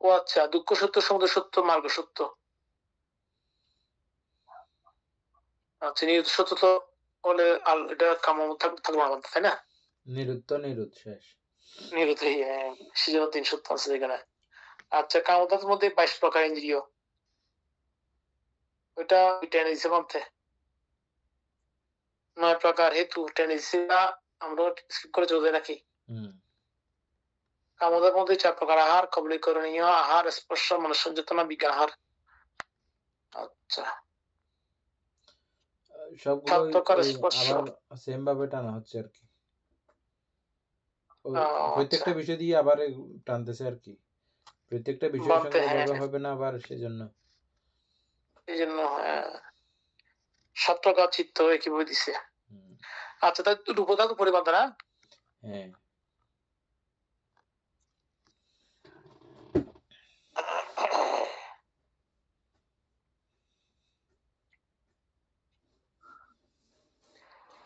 আচ্ছা, দুঃখ সত্য, সমুদয় সত্য, মার্গ সত্য। আচ্ছা, নিরুদ্ধ সত্য তো বলে এটা কাম থাকবে না, তাই না? নিরুদ্ধ শেষ। নিরুদ্ধ, সেজন্য 3 সত্য আছে এখানে। আচ্ছা, কামধাতুর মধ্যে 22 প্রকার ইন্দ্রিয়। ওইটা টেনে দিছে মধ্যে 9 প্রকার হেতু টেনে দিছে, আমরা স্কিপ করে চলে নাকি? কামধাতুর মধ্যে 4 প্রকার আহার, কবলীকরণীয় আহার, স্পর্শ, মনঃসংযতনা, বিজ্ঞান আহার। আচ্ছা, সবগুলো 7 প্রকার স্পর্শ। আবার সেম ভাবে টানা হচ্ছে আর কি, প্রত্যেকটা বিষয় দিয়ে আবার টানতেছে আর কি, প্রত্যেকটা বিষয়ের সঙ্গে ওভাবে হবে না আবার, সেজন্য এই জন্য 7 প্রকার চিত্ত একইভাবে দিছে। আচ্ছা, তাই রূপধাতু পরিমাণ দ্বারা। হ্যাঁ,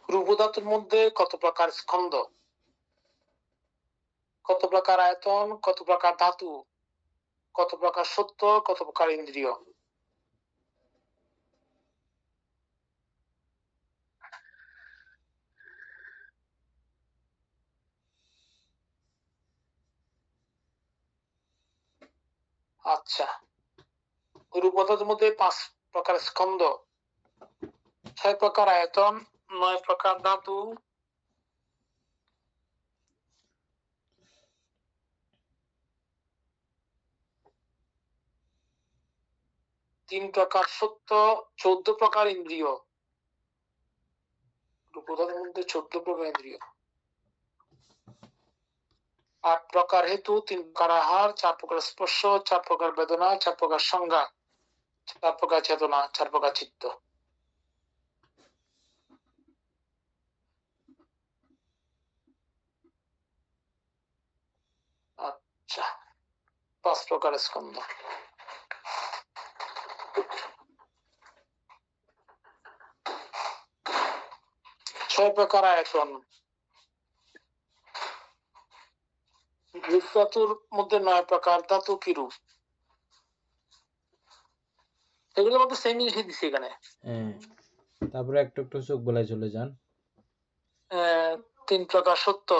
রূপধাতুর মধ্যে কত প্রকার স্কন্ধ? কত প্রকার আয়তন? কত প্রকার ধাতু? কত প্রকার সত্য, কত প্রকার ইন্দ্রিয়? আচ্ছা, রূপ পদার্থের মধ্যে 5 প্রকার স্কন্ধ, 6 প্রকার আয়তন, 9 প্রকার ধাতু, 3 প্রকার সত্য, 14 প্রকার ইন্দ্রিয়। রূপ পদার্থের মধ্যে 14 প্রকার ইন্দ্রিয়, 8 প্রকার হেতু, 3 প্রকার আহার, 4 প্রকার স্পর্শ, 4 প্রকার বেদনা, 4 প্রকার সংজ্ঞা, 4 প্রকার চেতনা, 4 প্রকার চিত্ত। আচ্ছা, 5 প্রকার স্কন্ধ। ছয় প্রকার আয়তন। রূপ ধাতুর মধ্যে 9 প্রকার ধাতু কি রূপ? এগুলোর মধ্যে সেম জিনিসই দিচ্ছি এখানে। হ্যাঁ, তারপরে একটু একটু চোখ বলাই চলে যান। 3 প্রকার সত্য,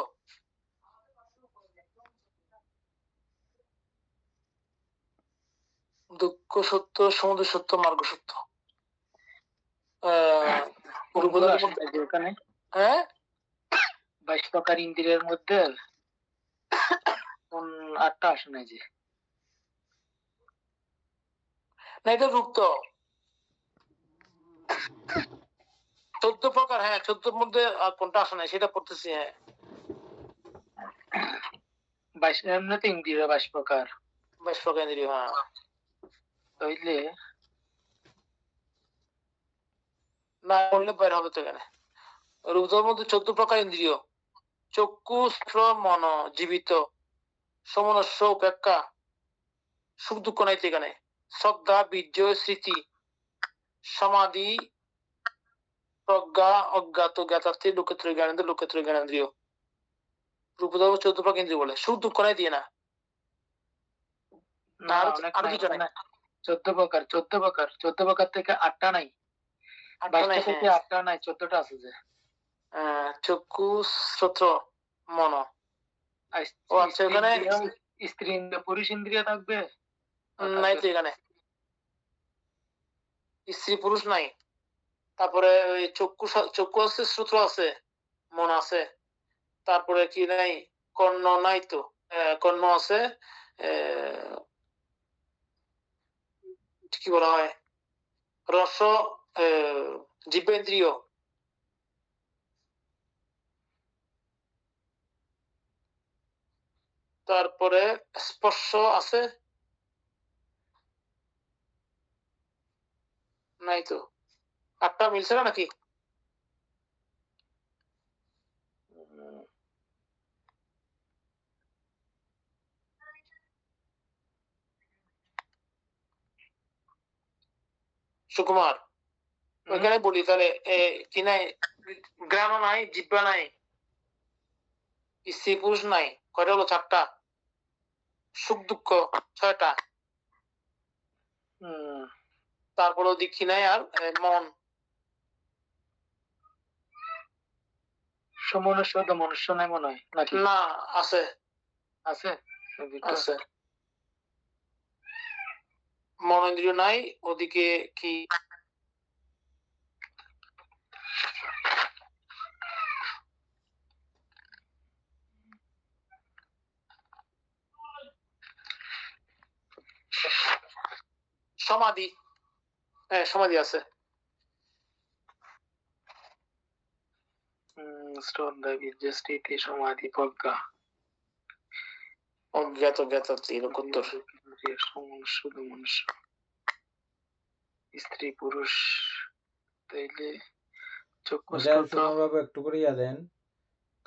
দুঃখ সত্য, সমুদয় সত্য, মার্গ সত্য। রূপ পদার্থের মধ্যে ওখানে হ্যাঁ 22 প্রকার ইন্দ্রিয়ের মধ্যে 8টা আসে নাই যে। না, এটা রূপ তো 14 প্রকার। হ্যাঁ, 14 মধ্যে কোনটা আসে নাই সেটা পড়তেছি। হ্যাঁ, 22 এমনিতে ইন্দ্রিয় 22 প্রকার। 22 প্রকার ইন্দ্রিয়। হ্যাঁ, তাইলে না বললে বের হবে তো এখানে। রূপের মধ্যে 14 প্রকার ইন্দ্রিয়, চক্ষু, শ্রম, মন, জীবিত, সমনস্য, উপেক্ষা, সুখ দুঃখ নাই তো এখানে, শ্রদ্ধা, বীর্য, স্মৃতি, সমাধি, প্রজ্ঞা, অজ্ঞাত, জ্ঞাতার্থী, লোকেত্র জ্ঞানেন্দ্র, লোকেত্র জ্ঞানেন্দ্রিয়। রূপের 14 প্রকার ইন্দ্রিয় বলে, সুখ দুঃখ নাই দিয়ে না। আরো দুটো নাই, 14 প্রকার 14 প্রকার থেকে 8টা নাই। 22টা থেকে 8টা নাই, 14টা আছে যে। চক্ষু, শ্রোত্র, মন। ও আচ্ছা, এখানে স্ত্রী ইন্দ্রিয়, পুরুষ ইন্দ্রিয় থাকবে নাই তো এখানে, স্ত্রী পুরুষ নাই। তারপরে ওই চক্ষু আছে, শ্রোত্র আছে, মন আছে। তারপরে কি নাই, কর্ণ নাই তো, কর্ণ আছে, কি বলা হয়, রস, জীবেন্দ্রিয়। তারপরে স্পর্শ আছে, নাই তো। 8টা মিলছে না নাকি? সুকুমার, ওইখানে বলি তাহলে কি নাই, গ্রাম নাই, জিব্বা নাই, স্ত্রী পুরুষ নাই, কয়টা হলো? 4টা। সুখ দুঃখ 6টা। তারপরে দিক্ষি নাই, আর মন। সমনস্য মনুষ্য নাই মনে হয় নাকি? না, আছে আছে আছে, মনেন্দ্রিয় নাই। ওদিকে কি সমাধি, হ্যাঁ সমাধি আছে। শ্রদ্ধা, বীর্য, স্মৃতি, সমাধি, প্রজ্ঞা, অজ্ঞাত, জ্ঞাতার্থী, লোকোত্তর। শুধু মনুষ্য, স্ত্রী পুরুষ। তাইলে চক্ষু, সুন্দরভাবে একটু করে দেন,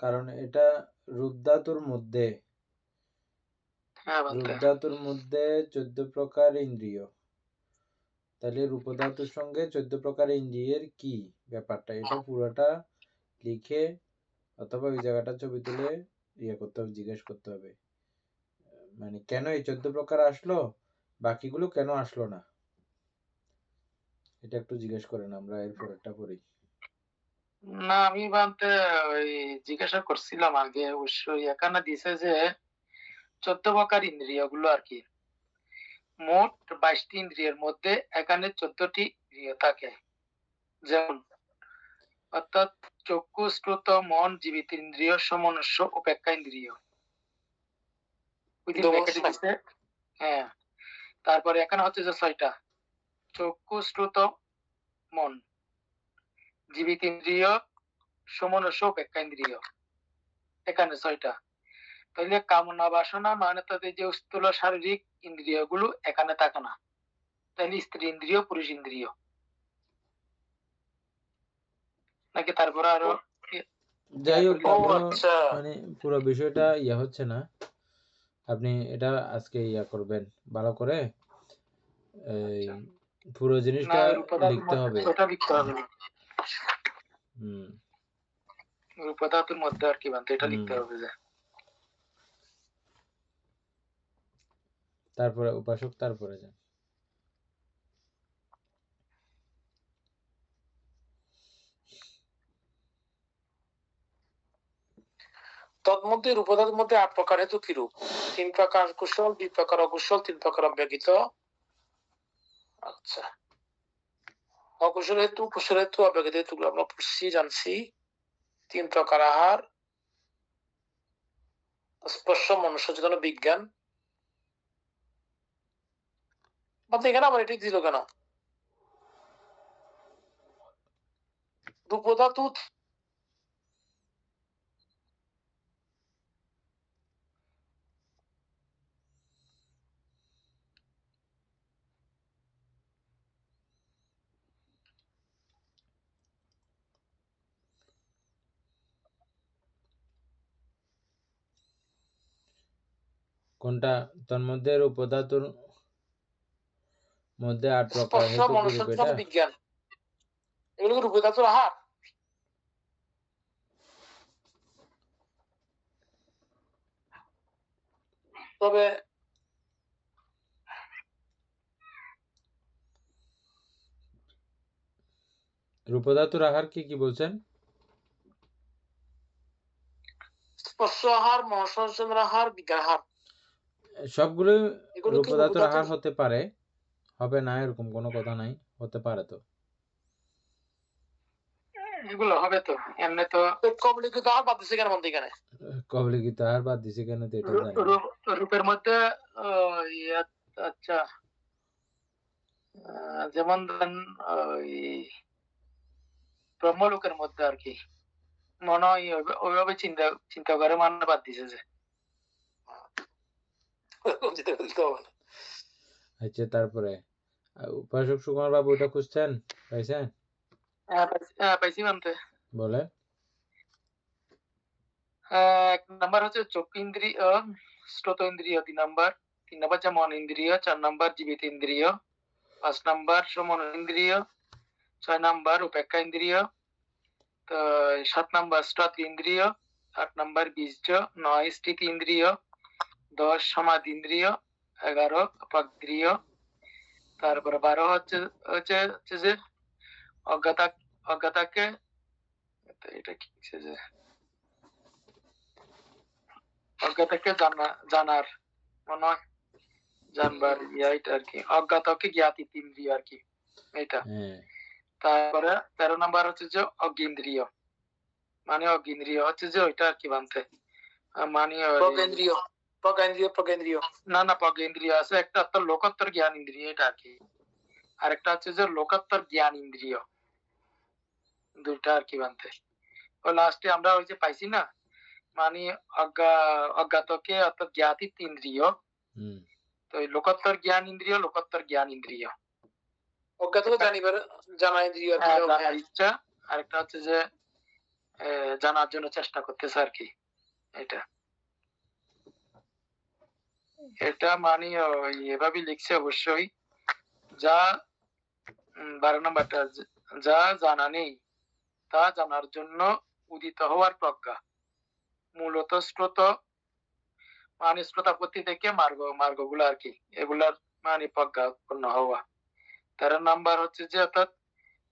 কারণ এটা রূপধাতুর মধ্যে, রূপধাতুর মধ্যে 14 প্রকার ইন্দ্রিয়। তাহলে রূপধাতুর সঙ্গে 14 প্রকার ইন্দ্রিয়ের কি ব্যাপারটা, এটা পুরোটা লিখে অথবা ওই জায়গাটা ছবি তুলে করতে হবে, জিজ্ঞেস করতে হবে, মানে কেন এই 14 প্রকার আসলো, বাকিগুলো কেন আসলো না এটা একটু জিজ্ঞেস করেন, আমরা এর পরেরটা পড়ি। না আমি ভাবতে ওই জিজ্ঞাসা করছিলাম আগে, অবশ্যই এখানে দিছে যে 14 প্রকার ইন্দ্রিয় গুলো আর কি। মোট 22টি ইন্দ্রিয়ের মধ্যে এখানে 14টি ইন্দ্রিয় থাকে, যেমন অর্থাৎ চক্ষু, শ্রোত, মন, জীবিত ইন্দ্রিয়, সমনস্য, উপেক্ষা ইন্দ্রিয়। ওই দিন ব্র্যাকেটে দিছে। হ্যাঁ, তারপরে এখানে হচ্ছে যে 6টা: চক্ষু, শ্রোত, মন, জীবিত ইন্দ্রিয়, সমনস্য, উপেক্ষা ইন্দ্রিয়। এখানে 6টা। তাহলে কামনা বাসনা মানে তাদের যে স্থূল শারীরিক ইন্দ্রিয় গুলো এখানে থাকে না। তাহলে স্ত্রী ইন্দ্রিয়, পুরুষ ইন্দ্রিয় নাকি? তারপরে আরো যাই হোক, ও কোনো আচ্ছা। মানে পুরো বিষয়টা ইয়া হচ্ছে না, আপনি এটা আজকে ইয়া করবেন ভালো করে, এই পুরো না জিনিসটা রূপদাতুর লিখতে হবে। মধ্যে ওটা লিখতে হবে। হুম রূপদাতুর মধ্যে আর কি বানতে এটা হুম। লিখতে হবে যে তারপরে উপাসক, তারপরে যান। তন্মধ্যে রূপধাতুর মধ্যে 8 প্রকার হেতু কি রূপ? 3 প্রকার কুশল, 2 প্রকার অকুশল, 3 প্রকার অব্যবহৃত। আচ্ছা, অকুশল হেতু, কুশল হেতু, অব্যবহৃত হেতুগুলো আমরা পড়ছি, জানছি। 3 প্রকার আহার, স্পর্শ, মনুষ্য চেতন, বিজ্ঞান। এখানে আবার এটি দিল কেন? রূপধাতু কোনটা? তন্মধ্যে রূপধাতুর মধ্যে 8 প্রকার স্পর্শ, হেতু কি মনুষ্য রূপ? চেতন, এটা বিজ্ঞান, এগুলো কি রূপধাতুর আহার? তবে রূপধাতুর আহার কি কি বলছেন? স্পর্শ আহার, মনুষ্য চেতন আহার, বিজ্ঞান আহার, সবগুলো এগুলো কি রূপধাতুর আহার রূপধাতুর? হতে পারে, হবে না এরকম কোনো কথা নাই, হতে পারে। তো এগুলো হবে তো এমনি তো। কবলিখিত আহার বাদ দিছে কেন বলতে এখানে? কবলিগীত আহার বাদ দিছে কেন তো এটা জানি না। রূপের মধ্যে আচ্ছা, যেমন ধরেন ওই ব্রহ্মলোকের মধ্যে আর কি মনে হয় ওইভাবে চিন্তা চিন্তা করে মানে বাদ দিছে যে। আচ্ছা, তারপরে উপাসক সুকুমার বাবু ওটা খুঁজছেন, পাইছেন? পাইছি মানতে। বলে 1 নাম্বার হচ্ছে চক্ষু ইন্দ্রিয়, শ্রোত ইন্দ্রিয় 2 নাম্বার, 3 নাম্বার হচ্ছে মন ইন্দ্রিয়, 4 নাম্বার জীবিত ইন্দ্রিয়, 5 নাম্বার সমন ইন্দ্রিয়, 6 নাম্বার উপেক্ষা ইন্দ্রিয়, তো 7 নাম্বার স্বাদ ইন্দ্রিয়, 8 নাম্বার বীর্য, 9 স্থিতি ইন্দ্রিয়, 10 সমাধি ইন্দ্রিয়, 11 অপাগ্রিয়, তারপরে 12 হচ্ছে হচ্ছে হচ্ছে যে অজ্ঞাতাকে এটা কি যে অজ্ঞাতাকে জানার মনে হয় জানবার এটা আর কি, অজ্ঞাতকে জ্ঞাতি ইন্দ্রিয় আর কি এটা। তারপরে 13 নাম্বার হচ্ছে যে অজ্ঞেন্দ্রিয়, মানে অজ্ঞেন্দ্রিয় হচ্ছে যে ওইটা আর কি বানতে মানে প্রজ্ঞেন্দ্রিয়, প্রজ্ঞেন্দ্রিয়। না প্রজ্ঞেন্দ্রিয় আছে একটা, তো লোকোত্তর জ্ঞান ইন্দ্রিয় এটা আর কি, আরেকটা হচ্ছে যে লোকোত্তর জ্ঞান ইন্দ্রিয়, দুইটা আর কি বানতে। ও লাস্টে আমরা ওই যে পাইছি না, মানে অজ্ঞাতকে অর্থাৎ জ্ঞাতি ইন্দ্রিয়, তো লোকোত্তর জ্ঞান ইন্দ্রিয়, লোকোত্তর জ্ঞান ইন্দ্রিয়, অজ্ঞাতকে জানিবার জানা ইন্দ্রিয়, জানার ইচ্ছা, আরেকটা হচ্ছে যে জানার জন্য চেষ্টা করতেছে আর কি এটা। এটা মানে এভাবে লিখছে অবশ্যই, যা 12 নাম্বারটা, যা জানা নেই তা জানার জন্য উদিত হওয়ার প্রজ্ঞা, মূলত স্রোত মানে স্রোতাপত্তি থেকে মার্গগুলো আর কি, এগুলার মানে প্রজ্ঞা উৎপন্ন হওয়া। 13 নাম্বার হচ্ছে যে অর্থাৎ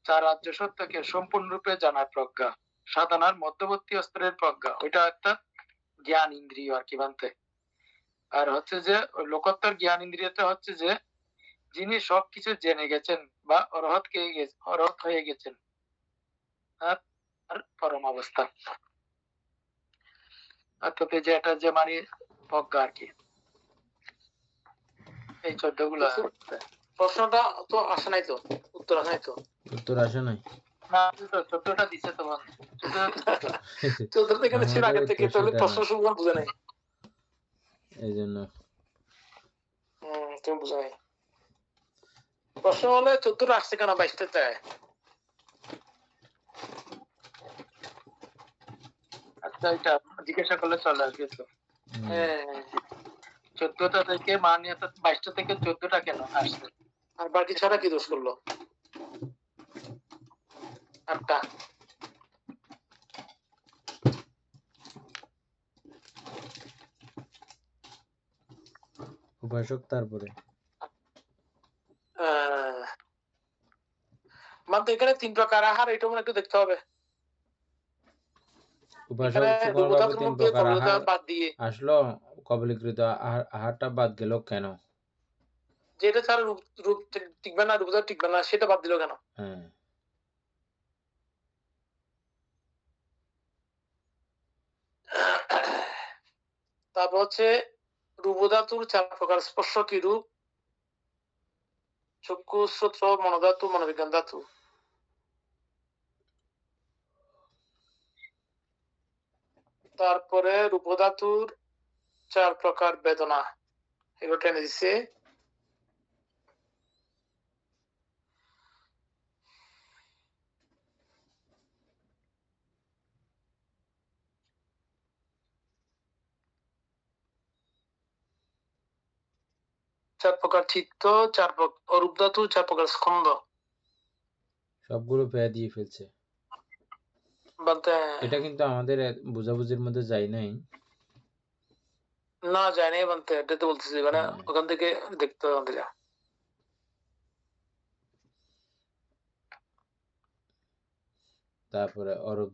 চার রাজ্য সত্যকে সম্পূর্ণরূপে জানার প্রজ্ঞা, সাধনার মধ্যবর্তী স্তরের প্রজ্ঞা, ওইটা একটা জ্ঞান ইন্দ্রিয় আর কি বানতে। আর হচ্ছে যে ওই লোকোত্তর জ্ঞান ইন্দ্রিয়তে হচ্ছে যে যিনি সবকিছু জেনে গেছেন বা অরহত হয়ে গেছেন, আর পরম অবস্থা, অর্থাৎ যে এটা যে মানে প্রজ্ঞা আর কি। এই 14 গুলো প্রশ্নটা তো আসে নাই, তো উত্তর আসে নাই, তো উত্তর আসে নাই। না, 14টা দিছে তো বন্ধু, 14 এখানে ছিল আগে থেকে, তাহলে সেটা প্রশ্ন না, শুনলাম বুঝে নাই। এই জন্য তুমি বুঝে নাই। প্রশ্ন হলে 14 আসছে কেন 22টা চায়? আচ্ছা এটা জিজ্ঞাসা করলে চলে আসবে তো। হ্যাঁ, 14টা থেকে মানে 22টা থেকে 14টা কেন আসছে? আর বাকি ছাড়া কি দোষ করলো? 8টা। উপাসক তারপরে মানে এখানে 3 প্রকার আহার, এটা মনে একটু দেখতে হবে। উপাসক এখানে সুকর্মভাবে রূপদাতুর 3 মধ্যে প্রকার কবলিতা আহার বাদ দিয়ে, আসলো, কবলীকৃত আহারটা বাদ গেল কেন? যেটা ছাড়া রূপ টিকবে না, রূপদাত টিকবে না, সেটা বাদ দিল কেন? হ্যাঁ, তারপর হচ্ছে রূপধাতুর 4 প্রকার স্পর্শ কি রূপ? চক্ষু, শ্রোত্র, মনোধাতু, মনোবিজ্ঞান ধাতু। তারপরে রূপধাতুর 4 প্রকার বেদনা, এগুলো টেনে দিচ্ছে। চার প্রকার চিত্ত, 4 প্রকার অরূপ ধাতু, 4 প্রকার স্কন্ধ, সবগুলো পেয়ে দিয়ে ফেলছে। বলতে এটা কিন্তু আমাদের বুঝাবুঝির মধ্যে যাই নাই। না যায় নাই বলতে, এটা তো বলতেছি মানে ওখান থেকে দেখতে হবে। তারপরে অরূপ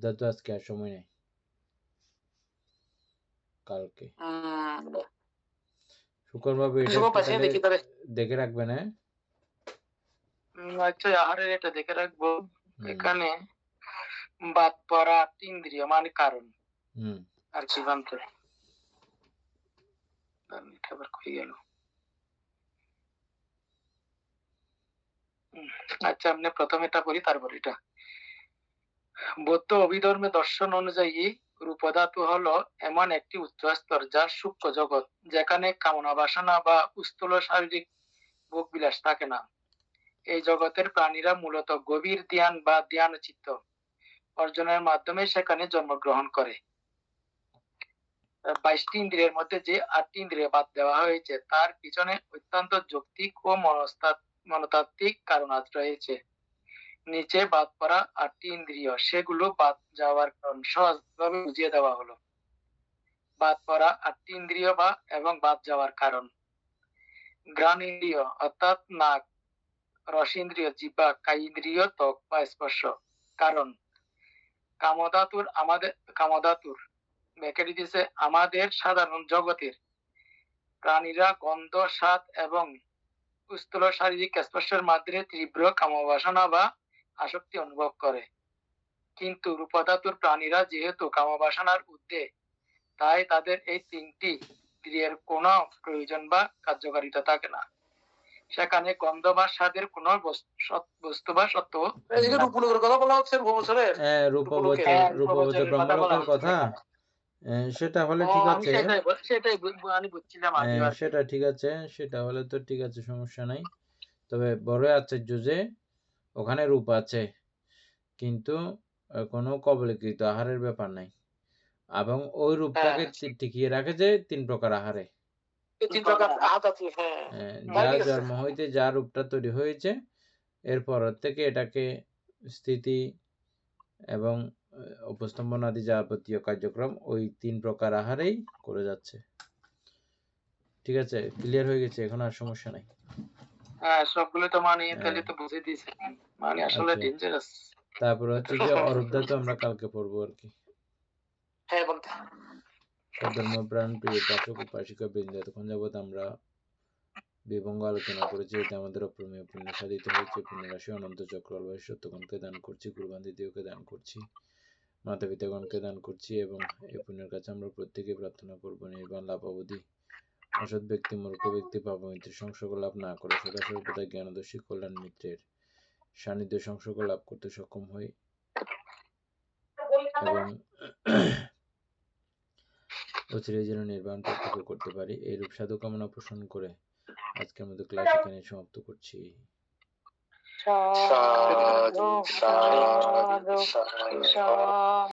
ধাতু আজকে আর সময় নেই, কালকে সুকর্মভাবে এটা একটু তাহলে দেখে রাখবেন। হ্যাঁ, আচ্ছা আহারের এটা দেখে রাখবো। এখানে বাদ পড়া ইন্দ্রিয় মানে কারণ আর কি বানতে খাবার খুঁজে গেল। আচ্ছা আপনি প্রথমে এটা বলি তারপর এটা। বৌদ্ধ অভিধর্মে দর্শন অনুযায়ী রূপধাতু হলো এমন একটি উচ্চ স্তর যা সূক্ষ্ম জগৎ, যেখানে কামনা বাসনা বা স্থূল শারীরিক ভোগ বিলাস থাকে না। এই জগতের প্রাণীরা মূলত গভীর ধ্যান বা ধ্যান চিত্ত অর্জনের মাধ্যমে সেখানে জন্মগ্রহণ করে। 22টি ইন্দ্রিয়ের মধ্যে যে 8টি ইন্দ্রিয় বাদ দেওয়া হয়েছে তার পিছনে অত্যন্ত যৌক্তিক ও মনতাত্ত্বিক কারণ রয়েছে। নিচে বাদ পড়া 8টি ইন্দ্রিয়, সেগুলো বাদ যাওয়ার কারণ সহজভাবে বুঝিয়ে দেওয়া হলো। বাদ পড়া 8টি ইন্দ্রিয় এবং বাদ যাওয়ার কারণ: ঘ্রাণ ইন্দ্রিয় অর্থাৎ নাক, রস ইন্দ্রিয় জিহ্বা, কায় ইন্দ্রিয় ত্বক বা স্পর্শ। কারণ: কামধাতুর ব্যাখ্যাটি দিয়েছে আমাদের সাধারণ জগতের প্রাণীরা গন্ধ, স্বাদ এবং স্থূল শারীরিক স্পর্শের মাধ্যমে তীব্র কামবাসনা বা আসক্তি অনুভব করে। কিন্তু রূপধাতুর প্রাণীরা যেহেতু কামবাসনার ঊর্ধ্বে, তাই তাদের এই 3টি ইন্দ্রিয়ের কোনো প্রয়োজন বা কার্যকারিতা থাকে না। সেখানে গন্ধ বা স্বাদের কোনো বস্তু বা সত্য রূপলোকের কথা বলা হচ্ছে, রূপবোধ ব্রহ্মলোকের কথা। সেটা হলে ঠিক আছে, সেটা ঠিক আছে, সেটা হলে তো ঠিক আছে, সমস্যা নাই। তবে বড় আশ্চর্য যে ওখানে রূপ আছে কিন্তু কোনো কবলীকৃত আহারের ব্যাপার নাই, এবং ওই রূপটাকে টিকিয়ে রাখে যে 3 প্রকার আহারে। যার জন্ম হইতে যা রূপটা তৈরি হয়েছে, এরপর থেকে এটাকে স্থিতি এবং উপস্তম্ভন আদি যাবতীয় কার্যক্রম ওই 3 প্রকার আহারেই করে যাচ্ছে। ঠিক আছে, ক্লিয়ার হয়ে গেছে, এখন আর সমস্যা নাই। হ্যাঁ সবগুলো তো মানে হ্যাঁ। তাহলে তো বুঝে দিয়েছে, মানে আসলে আচ্ছা। ডেঞ্জারাস। তারপরে হচ্ছে যে অরুদ্ধা তো আমরা কালকে পড়বো আর কি। হ্যাঁ বলতে সধর্ম প্রাণ প্রিয় উপাসক উপাসিকা বৃন্দ, এতক্ষণ যাবৎ আমরা বিভঙ্গ আলোচনা করেছি, এতে আমাদের অপ্রমেয় পুণ্য সাধিত হয়েছে। পুণ্যরাশি অনন্ত চক্র অলবাসী সত্যগণকে দান করছি, গুরুবান দিদিওকে দান করছি, মাতা পিতাগণকে দান করছি, এবং এই পুণ্যের কাছে আমরা প্রত্যেকে প্রার্থনা করব নির্বাণ লাভ অবধি অসৎ ব্যক্তি মূর্খ ব্যক্তি পাপমিত্রের সংসর্গ লাভ না করে সদা সর্বদা জ্ঞানদর্শী কল্যাণ মিত্রের সান্নিধ্য সংসর্গ লাভ করতে সক্ষম হই, এবং অচিরেই যেন নির্বাণ প্রত্যক্ষ করতে পারি, এইরূপ সাধু কামনা পোষণ করে আজকের মতো ক্লাস এখানে সমাপ্ত করছি। সাধু সাধু সাধু সাধু